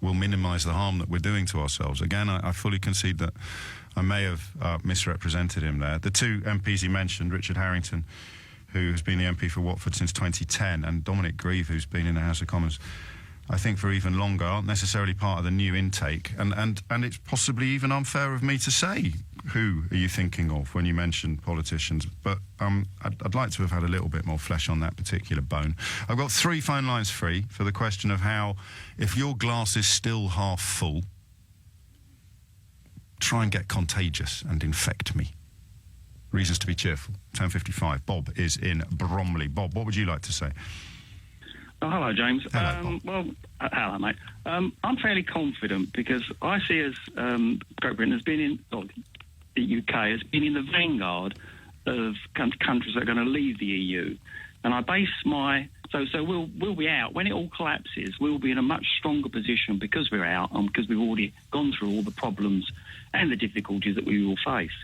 minimise the harm that we're doing to ourselves. Again, I fully concede that I may have misrepresented him there. The two MPs he mentioned, Richard Harrington, who has been the MP for Watford since 2010, and Dominic Grieve, who's been in the House of Commons, I think, for even longer, aren't necessarily part of the new intake. And it's possibly even unfair of me to say who are you thinking of when you mention politicians. But I'd like to have had a little bit more flesh on that particular bone. I've got 3 phone lines free for the question of how, if your glass is still half full, try and get contagious and infect me. Reasons to be cheerful. 10:55. Bob is in Bromley. Bob, what would you like to say? Oh, hello, James. Hello, Bob. Hello, mate. I'm fairly confident because I see as Great Britain has been in, or the UK has been in the vanguard of countries that are going to leave the EU, and I base my so we'll be out when it all collapses. We'll be in a much stronger position because we're out and because we've already gone through all the problems and the difficulties that we will face.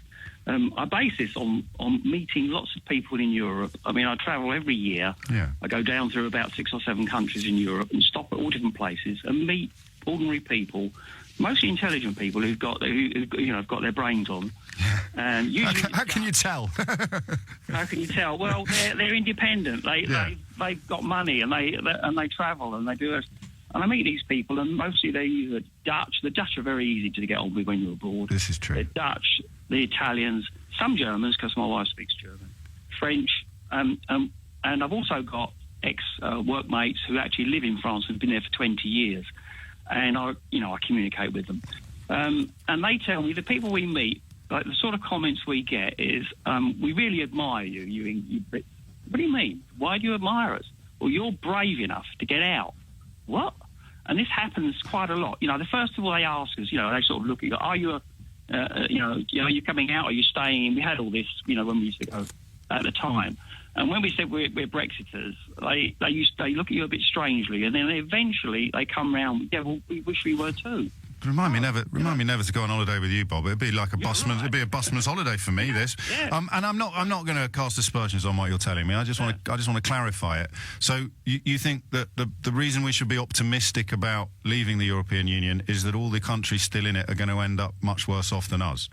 I base this on meeting lots of people in Europe. I mean, I travel every year. Yeah. I go down through about 6 or 7 countries in Europe and stop at all different places and meet ordinary people, mostly intelligent people who've got their brains on. And usually, how can you tell? How can you tell? Well, they're independent. They've got money and they travel and they do it. And I meet these people, and mostly they're either Dutch. The Dutch are very easy to get on with when you're abroad. This is true. They're Dutch, the Italians, some Germans, because my wife speaks German, French, and I've also got ex-workmates who actually live in France and have been there for 20 years. And I communicate with them. And they tell me, the people we meet, like the sort of comments we get is, we really admire you, you Brits. What do you mean? Why do you admire us? Well, you're brave enough to get out. What? And this happens quite a lot. You know, the first of all they ask us, you know, they sort of look at you, are you are you coming out? Are you staying in? We had all this, you know, when we used to go at the time. And when we said we're Brexiters, they look at you a bit strangely, and then eventually they come round. Yeah, well, we wish we were too. Remind me never to go on holiday with you, Bob. It'd be like a busman. Right. It'd be a busman's holiday for me. This, and I'm not going to cast aspersions on what you're telling me. I just want to clarify it. So you think that the reason we should be optimistic about leaving the European Union is that all the countries still in it are going to end up much worse off than us?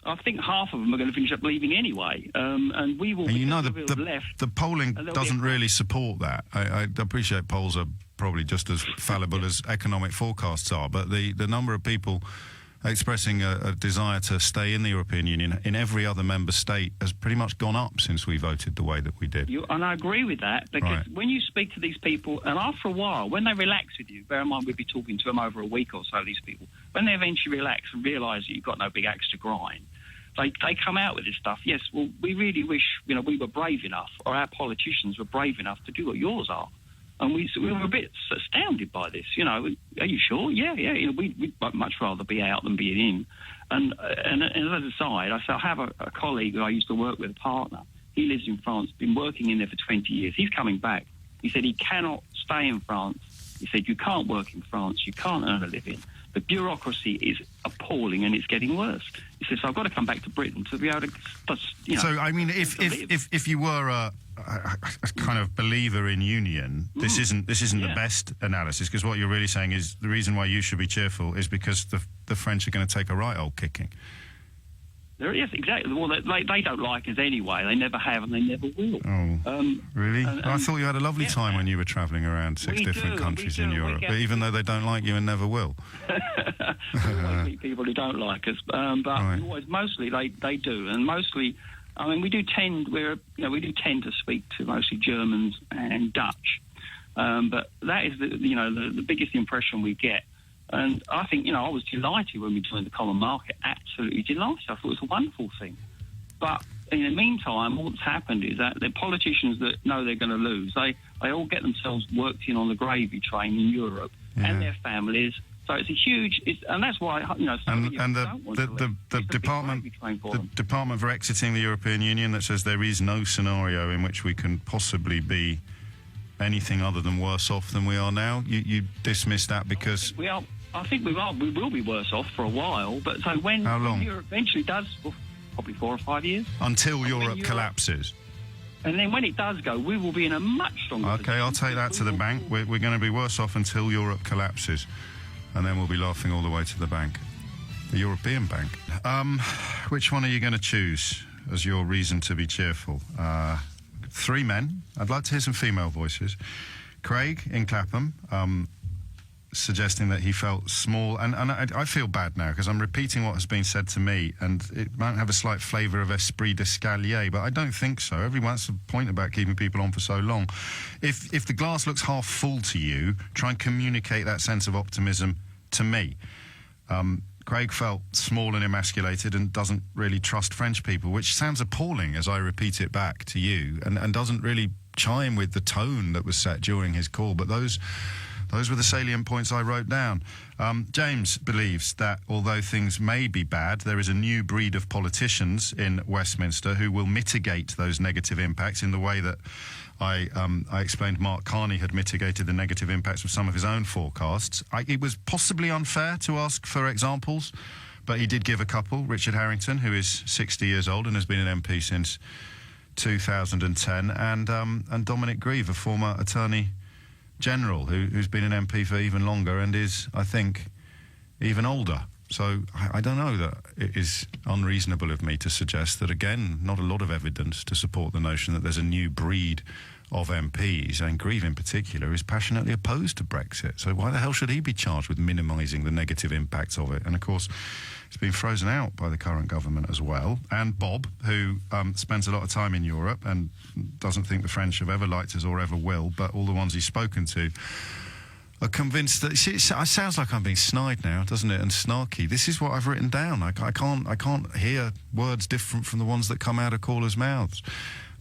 I think half of them are going to finish up leaving anyway, and we will. And you know, the polling doesn't really support that. I appreciate polls are probably just as fallible as economic forecasts are, but the number of people expressing a desire to stay in the European Union in every other member state has pretty much gone up since we voted the way that we did. And I agree with that, because when you speak to these people, and after a while, when they relax with you, bear in mind we'd be talking to them over a week or so, these people, when they eventually relax and realise that you've got no big axe to grind, they come out with this stuff. Yes, well, we really wish, you know, we were brave enough, or our politicians were brave enough to do what yours are. And we were a bit astounded by this. You know, are you sure? Yeah. You know, we'd much rather be out than be in. And as an aside, I have a colleague who I used to work with, a partner. He lives in France, been working in there for 20 years. He's coming back. He said he cannot stay in France. He said you can't work in France. You can't earn a living. The bureaucracy is appalling, and it's getting worse. He says, so I've got to come back to Britain to be able to, you know. So, I mean, if you were a kind of believer in union, this isn't the best analysis, because what you're really saying is the reason why you should be cheerful is because the French are going to take a right old kicking. Yes, exactly. Well, they don't like us anyway. They never have, and they never will. Oh, really? I thought you had a lovely time when you were travelling around six different countries in Europe, but even though they don't like you and never will. We always meet people who don't like us, but mostly they do, and mostly, I mean, we do tend to speak to mostly Germans and Dutch, but that is the biggest impression we get. And I think, I was delighted when we joined the common market, absolutely delighted. I thought it was a wonderful thing. But in the meantime, what's happened is that the politicians that know they're going to lose, they all get themselves worked in on the gravy train in Europe and their families. So it's a huge, and that's why, the Department for Exiting the European Union that says there is no scenario in which we can possibly be anything other than worse off than we are now. You dismiss that because I think we will be worse off for a while. But so when Europe eventually does, probably 4 or 5 years until Europe collapses. And then when it does go, we will be in a much stronger position. I'll take that to the bank. We're going to be worse off until Europe collapses, and then we'll be laughing all the way to the bank, the European bank. Which one are you going to choose as your reason to be cheerful? 3 men. I'd like to hear some female voices. Craig in Clapham, suggesting that he felt small, and I feel bad now because I'm repeating what has been said to me, and it might have a slight flavour of esprit d'escalier, but I don't think so. Everyone's the point about keeping people on for so long. If the glass looks half full to you, try and communicate that sense of optimism to me. Craig felt small and emasculated and doesn't really trust French people, which sounds appalling as I repeat it back to you, and doesn't really chime with the tone that was set during his call, but those were the salient points I wrote down. James believes that although things may be bad, there is a new breed of politicians in Westminster who will mitigate those negative impacts in the way that I explained Mark Carney had mitigated the negative impacts of some of his own forecasts. It was possibly unfair to ask for examples, but he did give a couple. Richard Harrington, who is 60 years old and has been an MP since 2010, and Dominic Grieve, a former Attorney General who's been an MP for even longer and is, I think, even older. So I don't know that it is unreasonable of me to suggest that, again, not a lot of evidence to support the notion that there's a new breed of MPs, and Grieve in particular is passionately opposed to Brexit. So why the hell should he be charged with minimising the negative impacts of it? And of course, it's been frozen out by the current government as well. And Bob, who spends a lot of time in Europe and doesn't think the French have ever liked us or ever will, but all the ones he's spoken to are convinced that... See, it sounds like I'm being snide now, doesn't it, and snarky. This is what I've written down. I can't hear words different from the ones that come out of callers' mouths.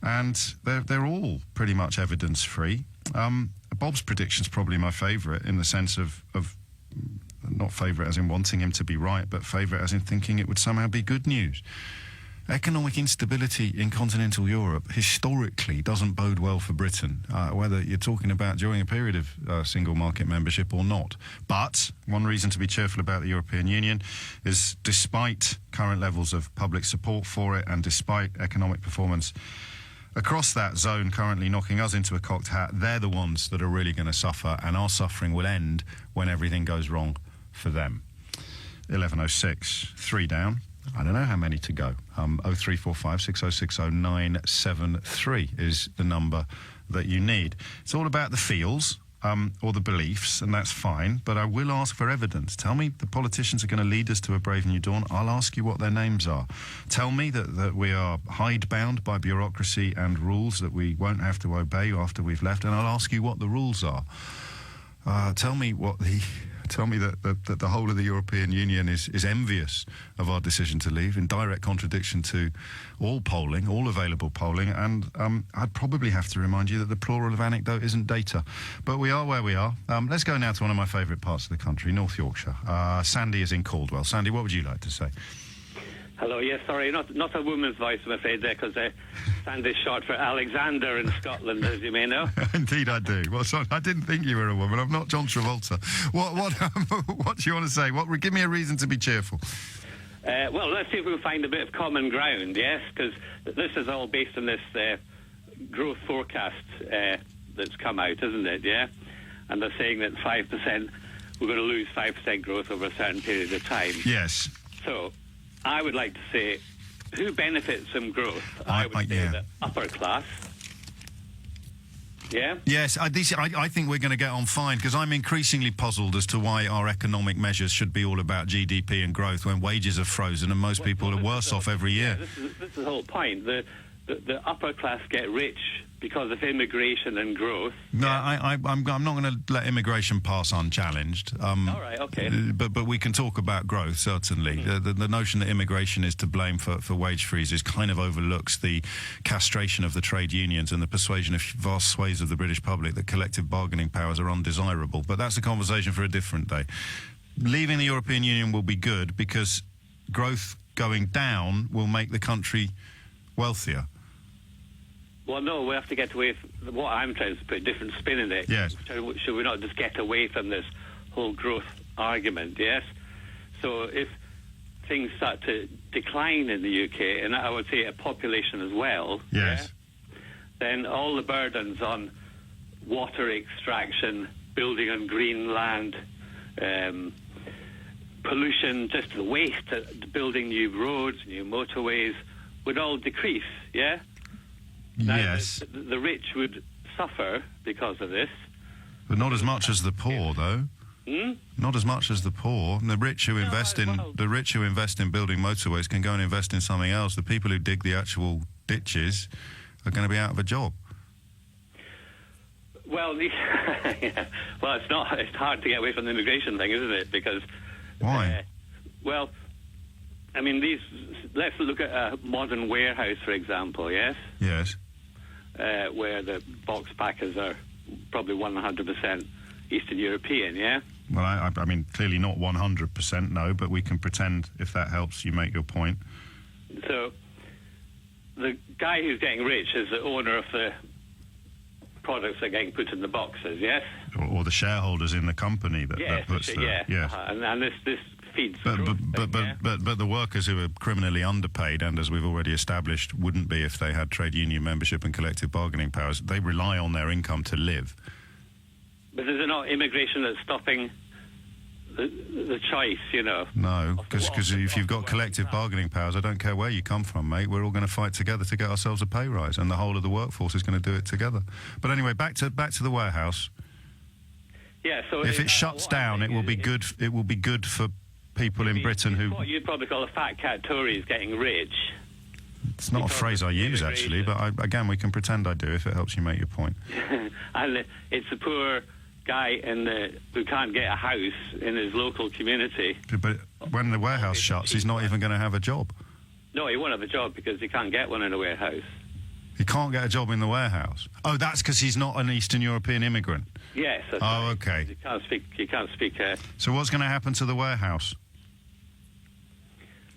And they're all pretty much evidence-free. Bob's prediction's probably my favourite in the sense of not favourite as in wanting him to be right, but favourite as in thinking it would somehow be good news. Economic instability in continental Europe historically doesn't bode well for Britain, whether you're talking about during a period of single market membership or not. But one reason to be cheerful about the European Union is, despite current levels of public support for it and despite economic performance across that zone currently knocking us into a cocked hat, they're the ones that are really going to suffer, and our suffering will end when everything goes wrong for them. 11:06, 3 down. I don't know how many to go. 0345 6060 973 is the number that you need. It's all about the feels. Or the beliefs, and that's fine, but I will ask for evidence. Tell me the politicians are going to lead us to a brave new dawn. I'll ask you what their names are. Tell me that we are hidebound by bureaucracy and rules that we won't have to obey after we've left, and I'll ask you what the rules are. Tell me that the whole of the European Union is envious of our decision to leave, in direct contradiction to all polling, all available polling, and I'd probably have to remind you that the plural of anecdote isn't data. But we are where we are. Let's go now to one of my favourite parts of the country, North Yorkshire. Sandy is in Caldwell. Sandy, what would you like to say? Hello, yes, sorry, not a woman's voice, I'm afraid, there, because Sandy's short for Alexander in Scotland, as you may know. Indeed I do. Well, sorry, I didn't think you were a woman. I'm not John Travolta. What do you want to say? Give me a reason to be cheerful. Well, let's see if we can find a bit of common ground, yes, because this is all based on this growth forecast that's come out, isn't it, yeah? And they're saying that 5%, we're going to lose 5% growth over a certain period of time. Yes. So I would like to say, who benefits from growth? I would say the upper class. Yeah? Yes, I think we're going to get on fine, because I'm increasingly puzzled as to why our economic measures should be all about GDP and growth when wages are frozen and most people are worse off every year. Yeah, this is the whole point. The upper class get rich because of immigration and growth. No, yeah. I'm not going to let immigration pass unchallenged. All right, okay. But we can talk about growth, certainly. Mm-hmm. The notion that immigration is to blame for wage freezes kind of overlooks the castration of the trade unions and the persuasion of vast swathes of the British public that collective bargaining powers are undesirable. But that's a conversation for a different day. Leaving the European Union will be good because growth going down will make the country wealthier. Well, no, we have to get away from what I'm trying to put a different spin in it. Yes. Should we not just get away from this whole growth argument, yes? So if things start to decline in the UK, and I would say a population as well, yes, yeah, then all the burdens on water extraction, building on green land, pollution, just the waste, building new roads, new motorways, would all decrease, yeah? Now, yes. The rich would suffer because of this. But not as much as the poor, though. Hmm? Not as much as the poor. And the rich who invest in building motorways can go and invest in something else. The people who dig the actual ditches are going to be out of a job. Well, yeah. Well, it's not. It's hard to get away from the immigration thing, isn't it? Because why? Well, I mean, let's look at a modern warehouse, for example. Yes. Yes. Where the box packers are probably 100% Eastern European. Yeah. Well, I mean, clearly not 100%, no, but we can pretend if that helps you make your point. So, the guy who's getting rich is the owner of the products that are getting put in the boxes, yes? Or the shareholders in the company that puts the... Yeah, yes. And this feeds but the workers who are criminally underpaid, and as we've already established, wouldn't be if they had trade union membership and collective bargaining powers, they rely on their income to live. But is it not immigration that's stopping the choice, you know? No, because if you've got collective bargaining powers, I don't care where you come from, mate, we're all going to fight together to get ourselves a pay rise, and the whole of the workforce is going to do it together. But anyway, back to the warehouse. Yeah, so if it shuts down, it will be good. It will be good for people in Britain who... What you'd probably call a fat cat Tories getting rich. It's not a phrase I use, actually, but again, we can pretend I do if it helps you make your point. And it's the poor guy who can't get a house in his local community. But when the warehouse shuts, he's not even going to have a job. No, he won't have a job because he can't get one in a warehouse. He can't get a job in the warehouse. Oh, that's because he's not an Eastern European immigrant. Yes. That's right. Okay. He can't speak. So what's going to happen to the warehouse?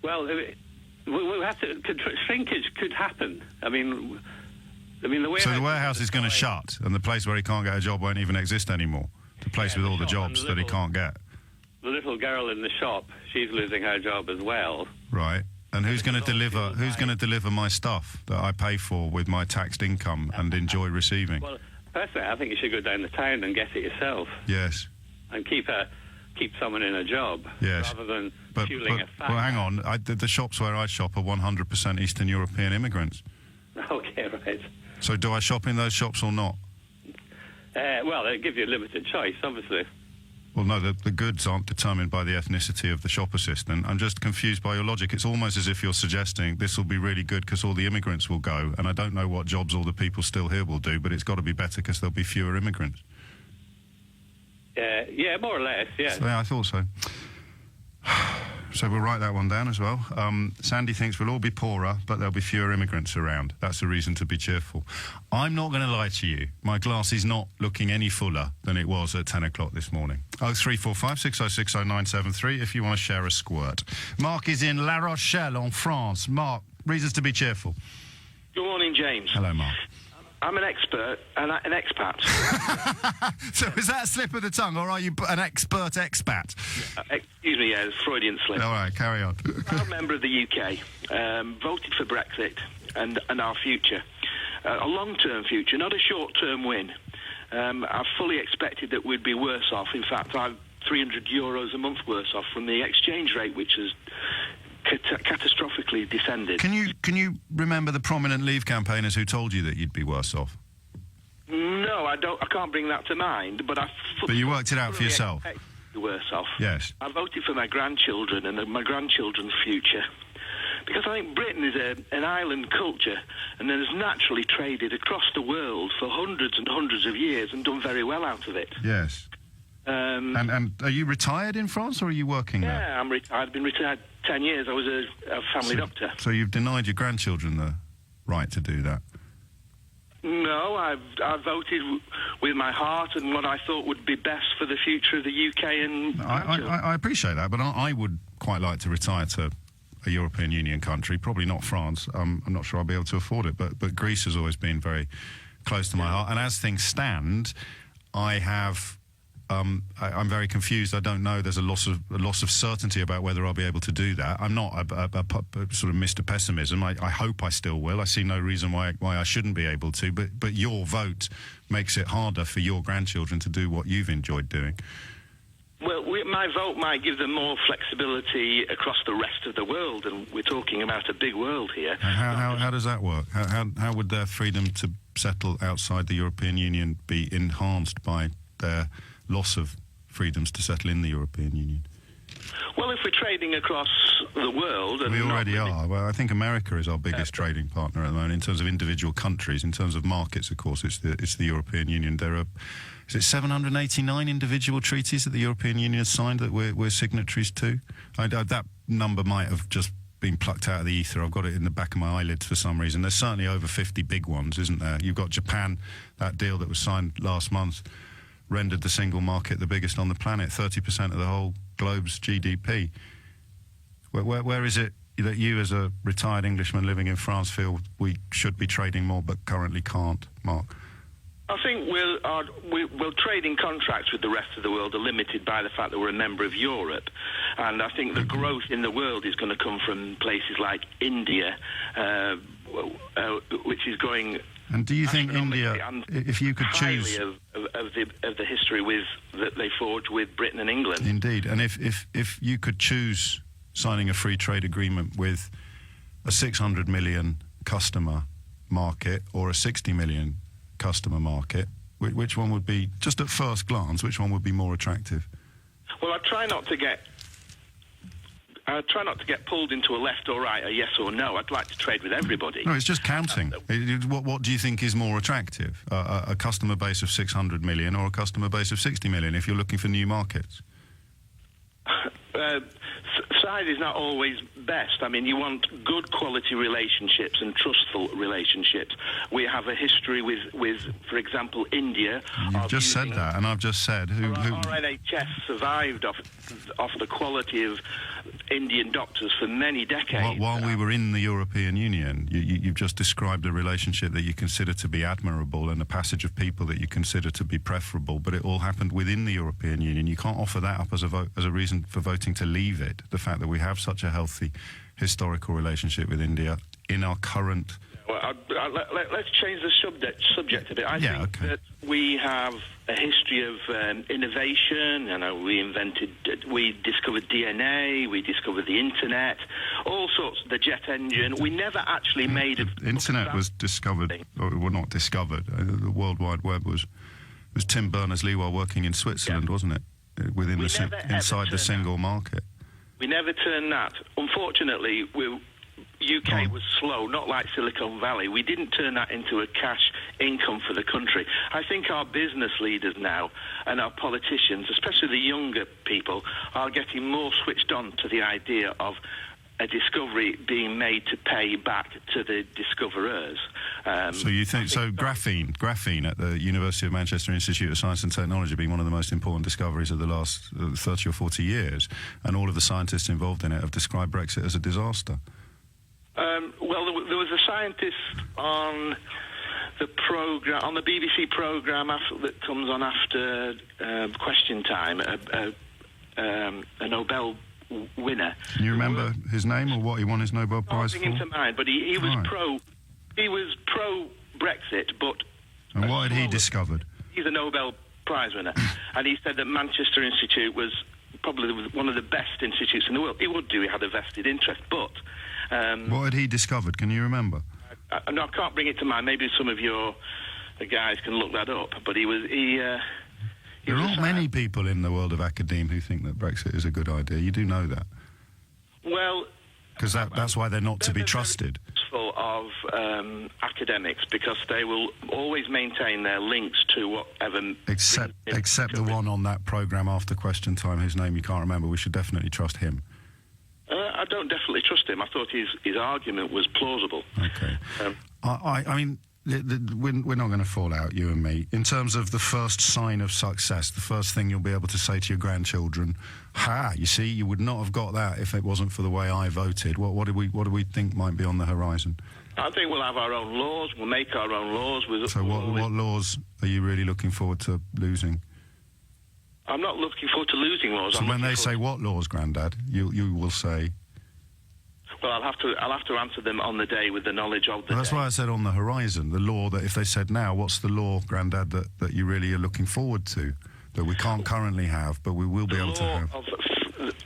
Well, we'll have to. Shrinkage could happen. I mean, the warehouse. So the warehouse is going to shut, and the place where he can't get a job won't even exist anymore. The place with all the jobs that he can't get. The little girl in the shop, she's losing her job as well. Right. And who's going to deliver? Who's going to deliver my stuff that I pay for with my taxed income and enjoy receiving? Well, personally, I think you should go down to town and get it yourself. Yes. And keep someone in a job. Yes. Rather than fueling a fat. Well, hang on. The shops where I shop are 100% Eastern European immigrants. Okay, right. So do I shop in those shops or not? Well, they give you a limited choice, obviously. Well, no, the goods aren't determined by the ethnicity of the shop assistant. I'm just confused by your logic. It's almost as if you're suggesting this will be really good because all the immigrants will go, and I don't know what jobs all the people still here will do, but it's got to be better because there'll be fewer immigrants. Yeah, more or less, yeah. So, yeah, I thought so. So we'll write that one down as well. Sandy thinks we'll all be poorer, but there'll be fewer immigrants around. That's a reason to be cheerful. I'm not going to lie to you. My glass is not looking any fuller than it was at 10 o'clock this morning. 0345 606 0973 if you want to share a squirt. Mark is in La Rochelle, en France. Mark, reasons to be cheerful. Good morning, James. Hello, Mark. I'm an expert and an expat. So is that a slip of the tongue, or are you an expert expat? Excuse me, yeah, Freudian slip. All right, carry on. Proud member of the UK, voted for Brexit and our future. A long-term future, not a short-term win. I fully expected that we'd be worse off. In fact, I'm €300 a month worse off from the exchange rate, which has catastrophically descended. Can you remember the prominent Leave campaigners who told you that you'd be worse off? No, I don't. I can't bring that to mind. But you worked it out for yourself. Worse off. Yes. I voted for my grandchildren and my grandchildren's future because I think Britain is an island culture and has naturally traded across the world for hundreds and hundreds of years and done very well out of it. Yes. And are you retired in France, or are you working there? Yeah, I'm retired. I've been retired 10 years. I was a family doctor. So you've denied your grandchildren the right to do that? No, I voted with my heart and what I thought would be best for the future of the UK. And I appreciate that, but I would quite like to retire to a European Union country, probably not France. I'm not sure I'll be able to afford it, but Greece has always been very close to my heart. And as things stand, I have... I'm very confused. I don't know. There's a loss of certainty about whether I'll be able to do that. I'm not a sort of Mr. Pessimism. I hope I still will. I see no reason why I shouldn't be able to. But your vote makes it harder for your grandchildren to do what you've enjoyed doing. Well, my vote might give them more flexibility across the rest of the world, and we're talking about a big world here. How does that work? How would their freedom to settle outside the European Union be enhanced by their loss of freedoms to settle in the European Union? Well, if we're trading across the world... And we already are. Well, I think America is our biggest trading partner at the moment in terms of individual countries. In terms of markets, of course, it's the European Union. There are, is it 789 individual treaties that the European Union has signed that we're signatories to? That number might have just been plucked out of the ether. I've got it in the back of my eyelids for some reason. There's certainly over 50 big ones, isn't there? You've got Japan, that deal that was signed last month, rendered the single market the biggest on the planet, 30% of the whole globe's GDP. Where is it that you, as a retired Englishman living in France, feel we should be trading more but currently can't, Mark? I think we're trading contracts with the rest of the world are limited by the fact that we're a member of Europe. And I think the growth in the world is going to come from places like India, which is going... And do you think India, if you could choose... of the history that they forged with Britain and England. Indeed. And if you could choose signing a free trade agreement with a 600 million customer market or a 60 million customer market, which one would be, just at first glance, which one would be more attractive? Well, I try not to get I try not to get pulled into a left or right, a yes or no. I'd like to trade with everybody. No, it's just counting. What do you think is more attractive? A customer base of 600 million or a customer base of 60 million if you're looking for new markets? Size is not always best. I mean, you want good quality relationships and trustful relationships. We have a history with for example, India. You've just said that, and I've just said who our NHS survived off the quality of Indian doctors for many decades. While we were in the European Union, you've just described a relationship that you consider to be admirable and a passage of people that you consider to be preferable, but it all happened within the European Union. You can't offer that up as a reason for voting to leave it. The fact that we have such a healthy historical relationship with India in our current... Well, let's change the subject a bit. I think that we have a history of innovation. We discovered DNA, we discovered the internet, all sorts, the jet engine. We never actually made it. The internet was discovered, or well, not discovered. The World Wide Web was Tim Berners-Lee while working in Switzerland, wasn't it? Within inside the single market. We never turned that. Unfortunately, UK was slow, not like Silicon Valley. We didn't turn that into a cash income for the country. I think our business leaders now and our politicians, especially the younger people, are getting more switched on to the idea of a discovery being made to pay back to the discoverers. So you think graphene at the University of Manchester Institute of Science and Technology being one of the most important discoveries of the last 30 or 40 years, and all of the scientists involved in it have described Brexit as a disaster? Well, there was a scientist on the program, on the BBC program that comes on after Question Time, a Nobel winner. Can you remember his name or what he won his Nobel Prize for? I can't bring him to mind, but he was pro Brexit, but. And what had he discovered? He's a Nobel Prize winner, and he said that Manchester Institute was probably one of the best institutes in the world. He would do. He had a vested interest, but. What had he discovered? Can you remember? No, I can't bring it to mind. Maybe some of the guys can look that up. But there aren't many people in the world of academia who think that Brexit is a good idea. You do know that. Well, because that's why they're not to be trusted. Full of academics, because they will always maintain their links to whatever. Except the one on that program after Question Time, whose name you can't remember. We should definitely trust him. I don't definitely trust him. I thought his argument was plausible. Okay. I mean, we're not going to fall out, you and me. In terms of the first sign of success, the first thing you'll be able to say to your grandchildren, you see, you would not have got that if it wasn't for the way I voted. What do we think might be on the horizon? I think we'll have our own laws. We'll make our own laws. So what laws are you really looking forward to losing? I'm not looking forward to losing laws. So when they say what laws, Grandad, you will say. Well, I'll have to answer them on the day with the knowledge of the day. That's why I said on the horizon, the law that if they said now, what's the law, Grandad, that you really are looking forward to, that we can't currently have, but we will be able to have?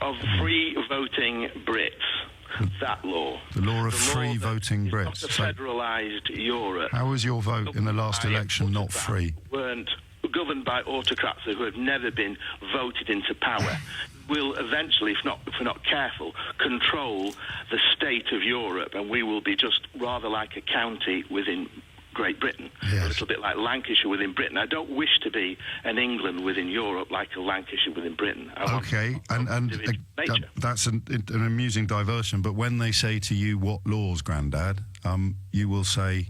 Of free voting Brits. That law. The law of free voting Brits. Not a federalised Europe. How was your vote in the last election not free? Weren't governed by autocrats who have never been voted into power, will eventually, if we're not careful, control the state of Europe, and we will be just rather like a county within Great Britain, yes. A little bit like Lancashire within Britain. I don't wish to be an England within Europe like a Lancashire within Britain. Okay, and that's an amusing diversion, but when they say to you, what laws, Grandad, you will say...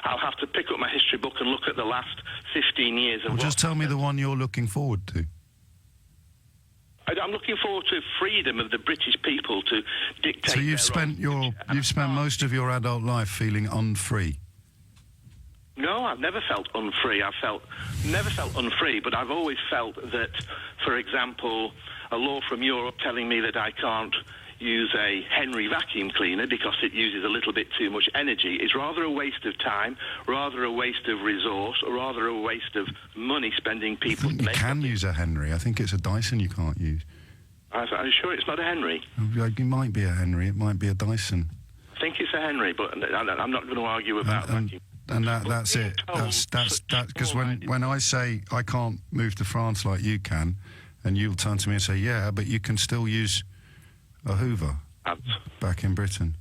I'll have to pick up my history book and look at the last 15 years. Well, just tell me the one you're looking forward to. I'm looking forward to freedom of the British people to dictate. So you've spent most of your adult life feeling unfree. No, I've never felt unfree. Never felt unfree, but I've always felt that, for example, a law from Europe telling me that I can't use a Henry vacuum cleaner because it uses a little bit too much energy is rather a waste of time, rather a waste of resource, or rather a waste of money spending people. I think you can use a Henry. I think it's a Dyson you can't use. Are you sure it's not a Henry? It might be a Henry. It might be a Dyson. I think it's a Henry, but I'm not going to argue about vacuum. And that's it. That's because when I say I can't move to France like you can, and you'll turn to me and say, yeah, but you can still use a Hoover back in Britain?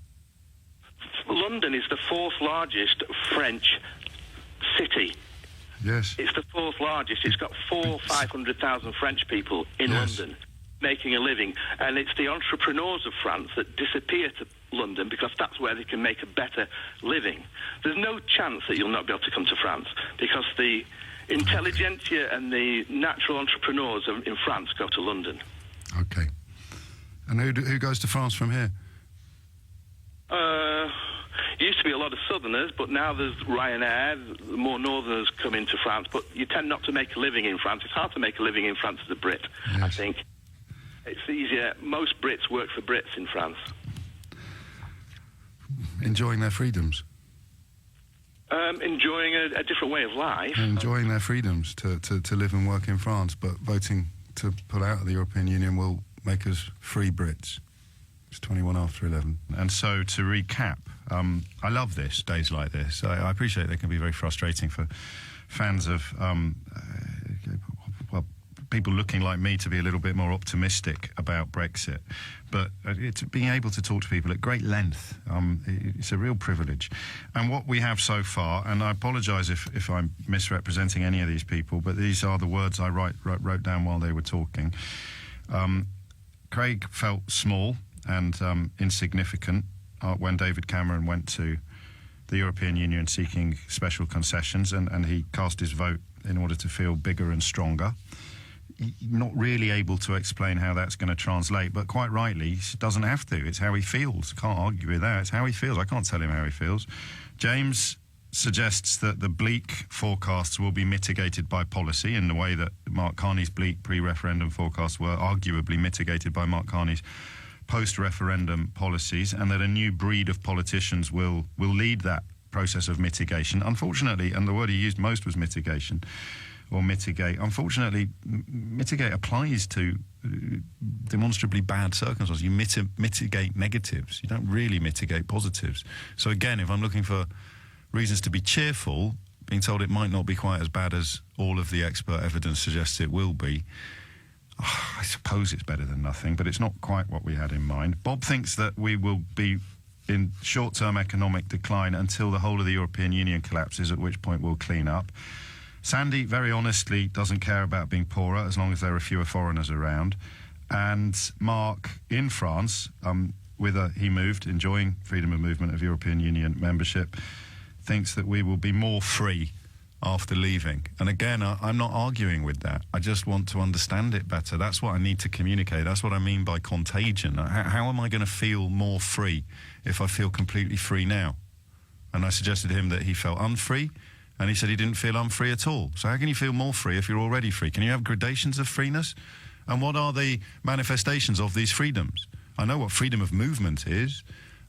London is the fourth largest French city. Yes. It's the fourth largest. It's got 500,000 French people in London making a living. And it's the entrepreneurs of France that disappear to London because that's where they can make a better living. There's no chance that you'll not be able to come to France because the intelligentsia and the natural entrepreneurs in France go to London. Okay. And who goes to France from here? Used to be a lot of Southerners, but now there's Ryanair. More Northerners come into France, but you tend not to make a living in France. It's hard to make a living in France as a Brit, I think. It's easier. Most Brits work for Brits in France. Enjoying their freedoms? Enjoying a different way of life. Enjoying their freedoms to live and work in France, but voting to pull out of the European Union will make us free Brits. It's 21 after 11. And so, to recap, I love this, days like this. I appreciate they can be very frustrating for fans of, people looking like me to be a little bit more optimistic about Brexit. But it's being able to talk to people at great length. It's a real privilege. And what we have so far, and I apologise if I'm misrepresenting any of these people, but these are the words I wrote down while they were talking. Craig felt small and insignificant when David Cameron went to the European Union seeking special concessions, and he cast his vote in order to feel bigger and stronger. Not really able to explain how that's going to translate, but quite rightly, he doesn't have to. It's how he feels. Can't argue with that. It's how he feels. I can't tell him how he feels. James suggests that the bleak forecasts will be mitigated by policy in the way that Mark Carney's bleak pre-referendum forecasts were arguably mitigated by Mark Carney's post-referendum policies, and that a new breed of politicians will lead that process of mitigation. Unfortunately, and the word he used most was mitigation, or mitigate. Unfortunately, mitigate applies to demonstrably bad circumstances. You mitigate negatives. You don't really mitigate positives. So again, if I'm looking for reasons to be cheerful, being told it might not be quite as bad as all of the expert evidence suggests it will be, I suppose it's better than nothing, but it's not quite what we had in mind. Bob thinks that we will be in short-term economic decline until the whole of the European Union collapses, at which point we'll clean up. Sandy, very honestly, doesn't care about being poorer as long as there are fewer foreigners around. And Mark, in France, whither he moved, enjoying freedom of movement of European Union membership, thinks that we will be more free after leaving. And again, I'm not arguing with that. I just want to understand it better. That's what I need to communicate. That's what I mean by contagion. How am I going to feel more free if I feel completely free now? And I suggested to him that he felt unfree, and he said he didn't feel unfree at all. So how can you feel more free if you're already free? Can you have gradations of freeness? And what are the manifestations of these freedoms? I know what freedom of movement is.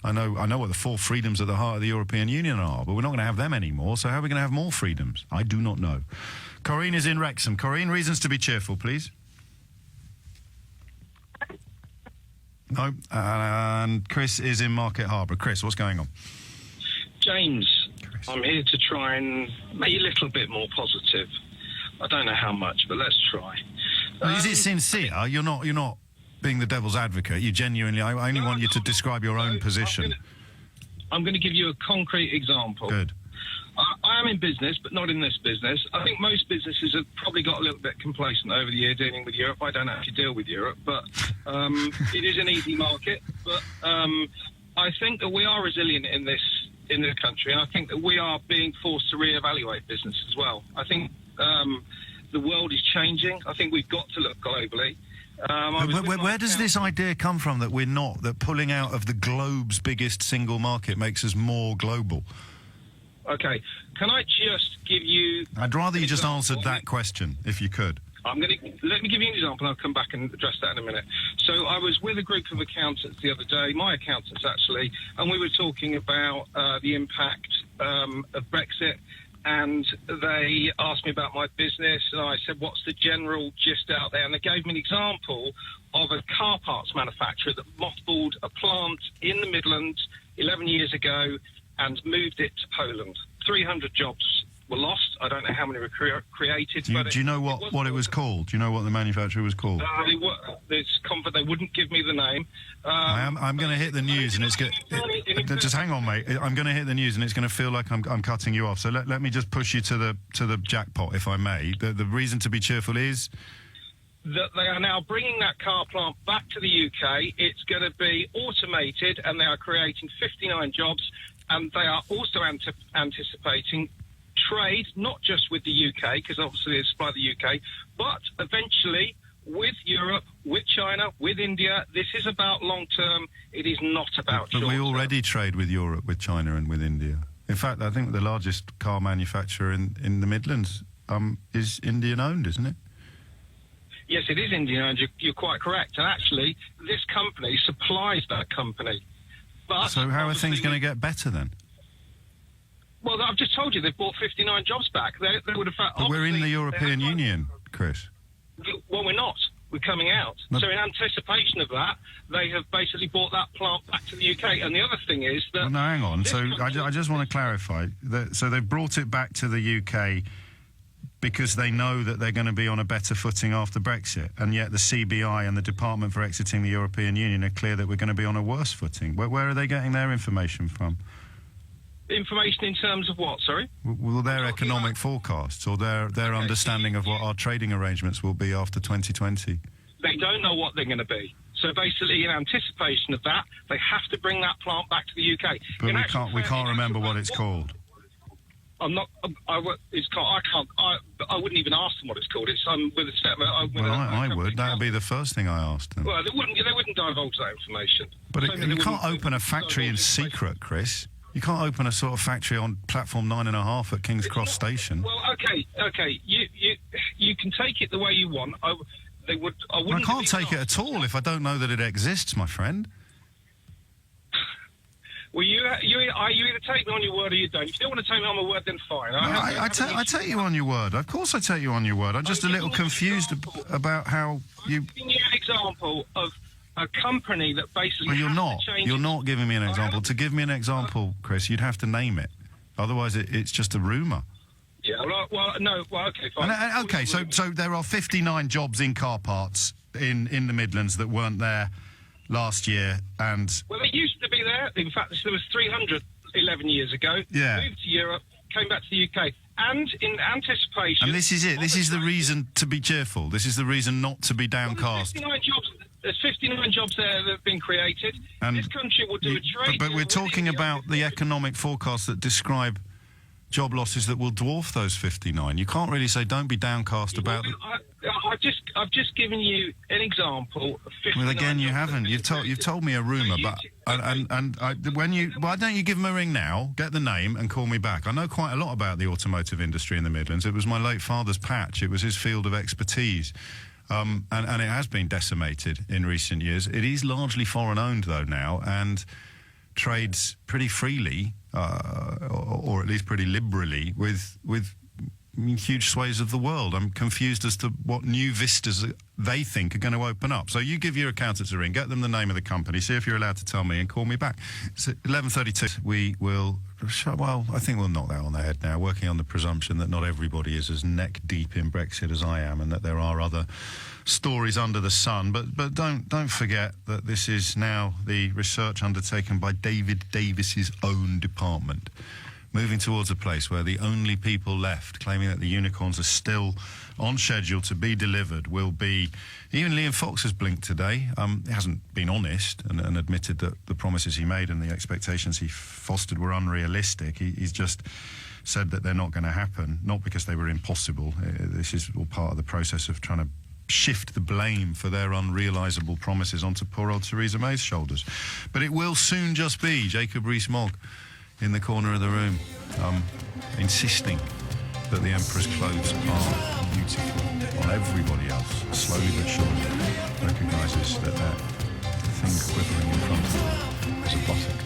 I know what the four freedoms at the heart of the European Union are, but we're not going to have them anymore, so how are we going to have more freedoms? I do not know. Corinne is in Wrexham. Corinne, reasons to be cheerful, please. No. And Chris is in Market Harbour. Chris, what's going on? James, I'm here to try and make it a little bit more positive. I don't know how much, but let's try. Is it sincere? You're not being the devil's advocate. You genuinely... I only want you to describe your own position. I'm going to give you a concrete example. Good. I am in business, but not in this business. I think most businesses have probably got a little bit complacent over the year dealing with Europe. I don't actually deal with Europe, but it is an easy market. But I think that we are resilient in this country, and I think that we are being forced to reevaluate business as well. I think the world is changing. I think we've got to look globally. Where does this idea come from that pulling out of the globe's biggest single market makes us more global? Okay, can I just give you... I'd rather you just answered that question, if you could. Let me give you an example, and I'll come back and address that in a minute. So I was with a group of accountants the other day, my accountants actually, and we were talking about the impact of Brexit, and they asked me about my business, and I said, what's the general gist out there? And they gave me an example of a car parts manufacturer that mothballed a plant in the Midlands 11 years ago and moved it to Poland. 300 jobs were lost. I don't know how many were created. Do you know what it was called? Do you know what the manufacturer was called? They wouldn't give me the name. I'm going to hit the news, and it's going. Just hang on, mate. I'm going to hit the news, and it's going to feel like I'm cutting you off. So let me just push you to the jackpot, if I may. The reason to be cheerful is that they are now bringing that car plant back to the UK. It's going to be automated, and they are creating 59 jobs. And they are also anticipating trade, not just with the UK, because obviously they supply the UK, but eventually with Europe, with China, with India. This is about long term. It is not about short term. But we already trade with Europe, with China, and with India. In fact, I think the largest car manufacturer in the Midlands is Indian-owned, isn't it? Yes, it is Indian-owned. You're quite correct. And actually, this company supplies that company. But so how are things going to get better then? Well, I've just told you they've bought 59 jobs back. They would have. But we're in the European Union, Chris. Well, we're not. We're coming out. No. So in anticipation of that, they have basically bought that plant back to the UK. And the other thing is that... Well, no, hang on. So I just want to clarify. So they've brought it back to the UK because they know that they're going to be on a better footing after Brexit, and yet the CBI and the Department for Exiting the European Union are clear that we're going to be on a worse footing. Where are they getting their information from? Information in terms of what, sorry? Well, their economic forecasts or their understanding of what our trading arrangements will be after 2020. They don't know what they're going to be. So basically, in anticipation of that, they have to bring that plant back to the UK. But we can't remember what it's called. I'm not. It's called. I wouldn't even ask them what it's called. It's with a step. I would. That would be the first thing I asked them. Well, they wouldn't divulge that information. But you can't open a factory in secret, Chris. You can't open a sort of factory on platform 9.5 at King's Cross Station. Well, okay. You can take it the way you want. I can't take it at all if I don't know that it exists, my friend. Well, you either take me on your word or you don't. If you don't want to take me on my word, then fine. I take you on your word. Of course I take you on your word. I'm just a little confused about how you... I'm giving you an example of a company that basically... Well, you're not giving me an example. To give me an example, Chris, you'd have to name it. Otherwise, it's just a rumour. Yeah, okay, fine. Okay, so there are 59 jobs in car parts in the Midlands that weren't there last year, and... Well, they used to be there. In fact, there was 300 11 years ago. Yeah. Moved to Europe, came back to the UK. And in anticipation... And this is it. This is the reason to be cheerful. This is the reason not to be downcast. There's 59 jobs there that have been created. And this country will do a trade... But we're talking about the economic forecasts that describe job losses that will dwarf those 59. You can't really say don't be downcast about... I've just given you an example of 59. Well, again, you haven't. You've told me a rumour, but why don't you give them a ring now, get the name, and call me back? I know quite a lot about the automotive industry in the Midlands. It was my late father's patch. It was his field of expertise, and it has been decimated in recent years. It is largely foreign-owned though now, and trades pretty freely, or at least pretty liberally, with huge swathes of the world. I'm confused as to what new vistas they think are going to open up. So you give your accountants a ring, get them the name of the company, see if you're allowed to tell me, and call me back. It's 11:32. We will... Well, I think we'll knock that on the head now, working on the presumption that not everybody is as neck-deep in Brexit as I am, and that there are other stories under the sun. But don't forget that this is now the research undertaken by David Davis's own department, moving towards a place where the only people left claiming that the unicorns are still on schedule to be delivered will be... Even Liam Fox has blinked today. He hasn't been honest and admitted that the promises he made and the expectations he fostered were unrealistic. He's just said that they're not going to happen, not because they were impossible. This is all part of the process of trying to shift the blame for their unrealisable promises onto poor old Theresa May's shoulders. But it will soon just be Jacob Rees-Mogg in the corner of the room, insisting that the Emperor's clothes are beautiful on everybody else. Slowly but surely recognises that that thing quivering in front of them is a buttock.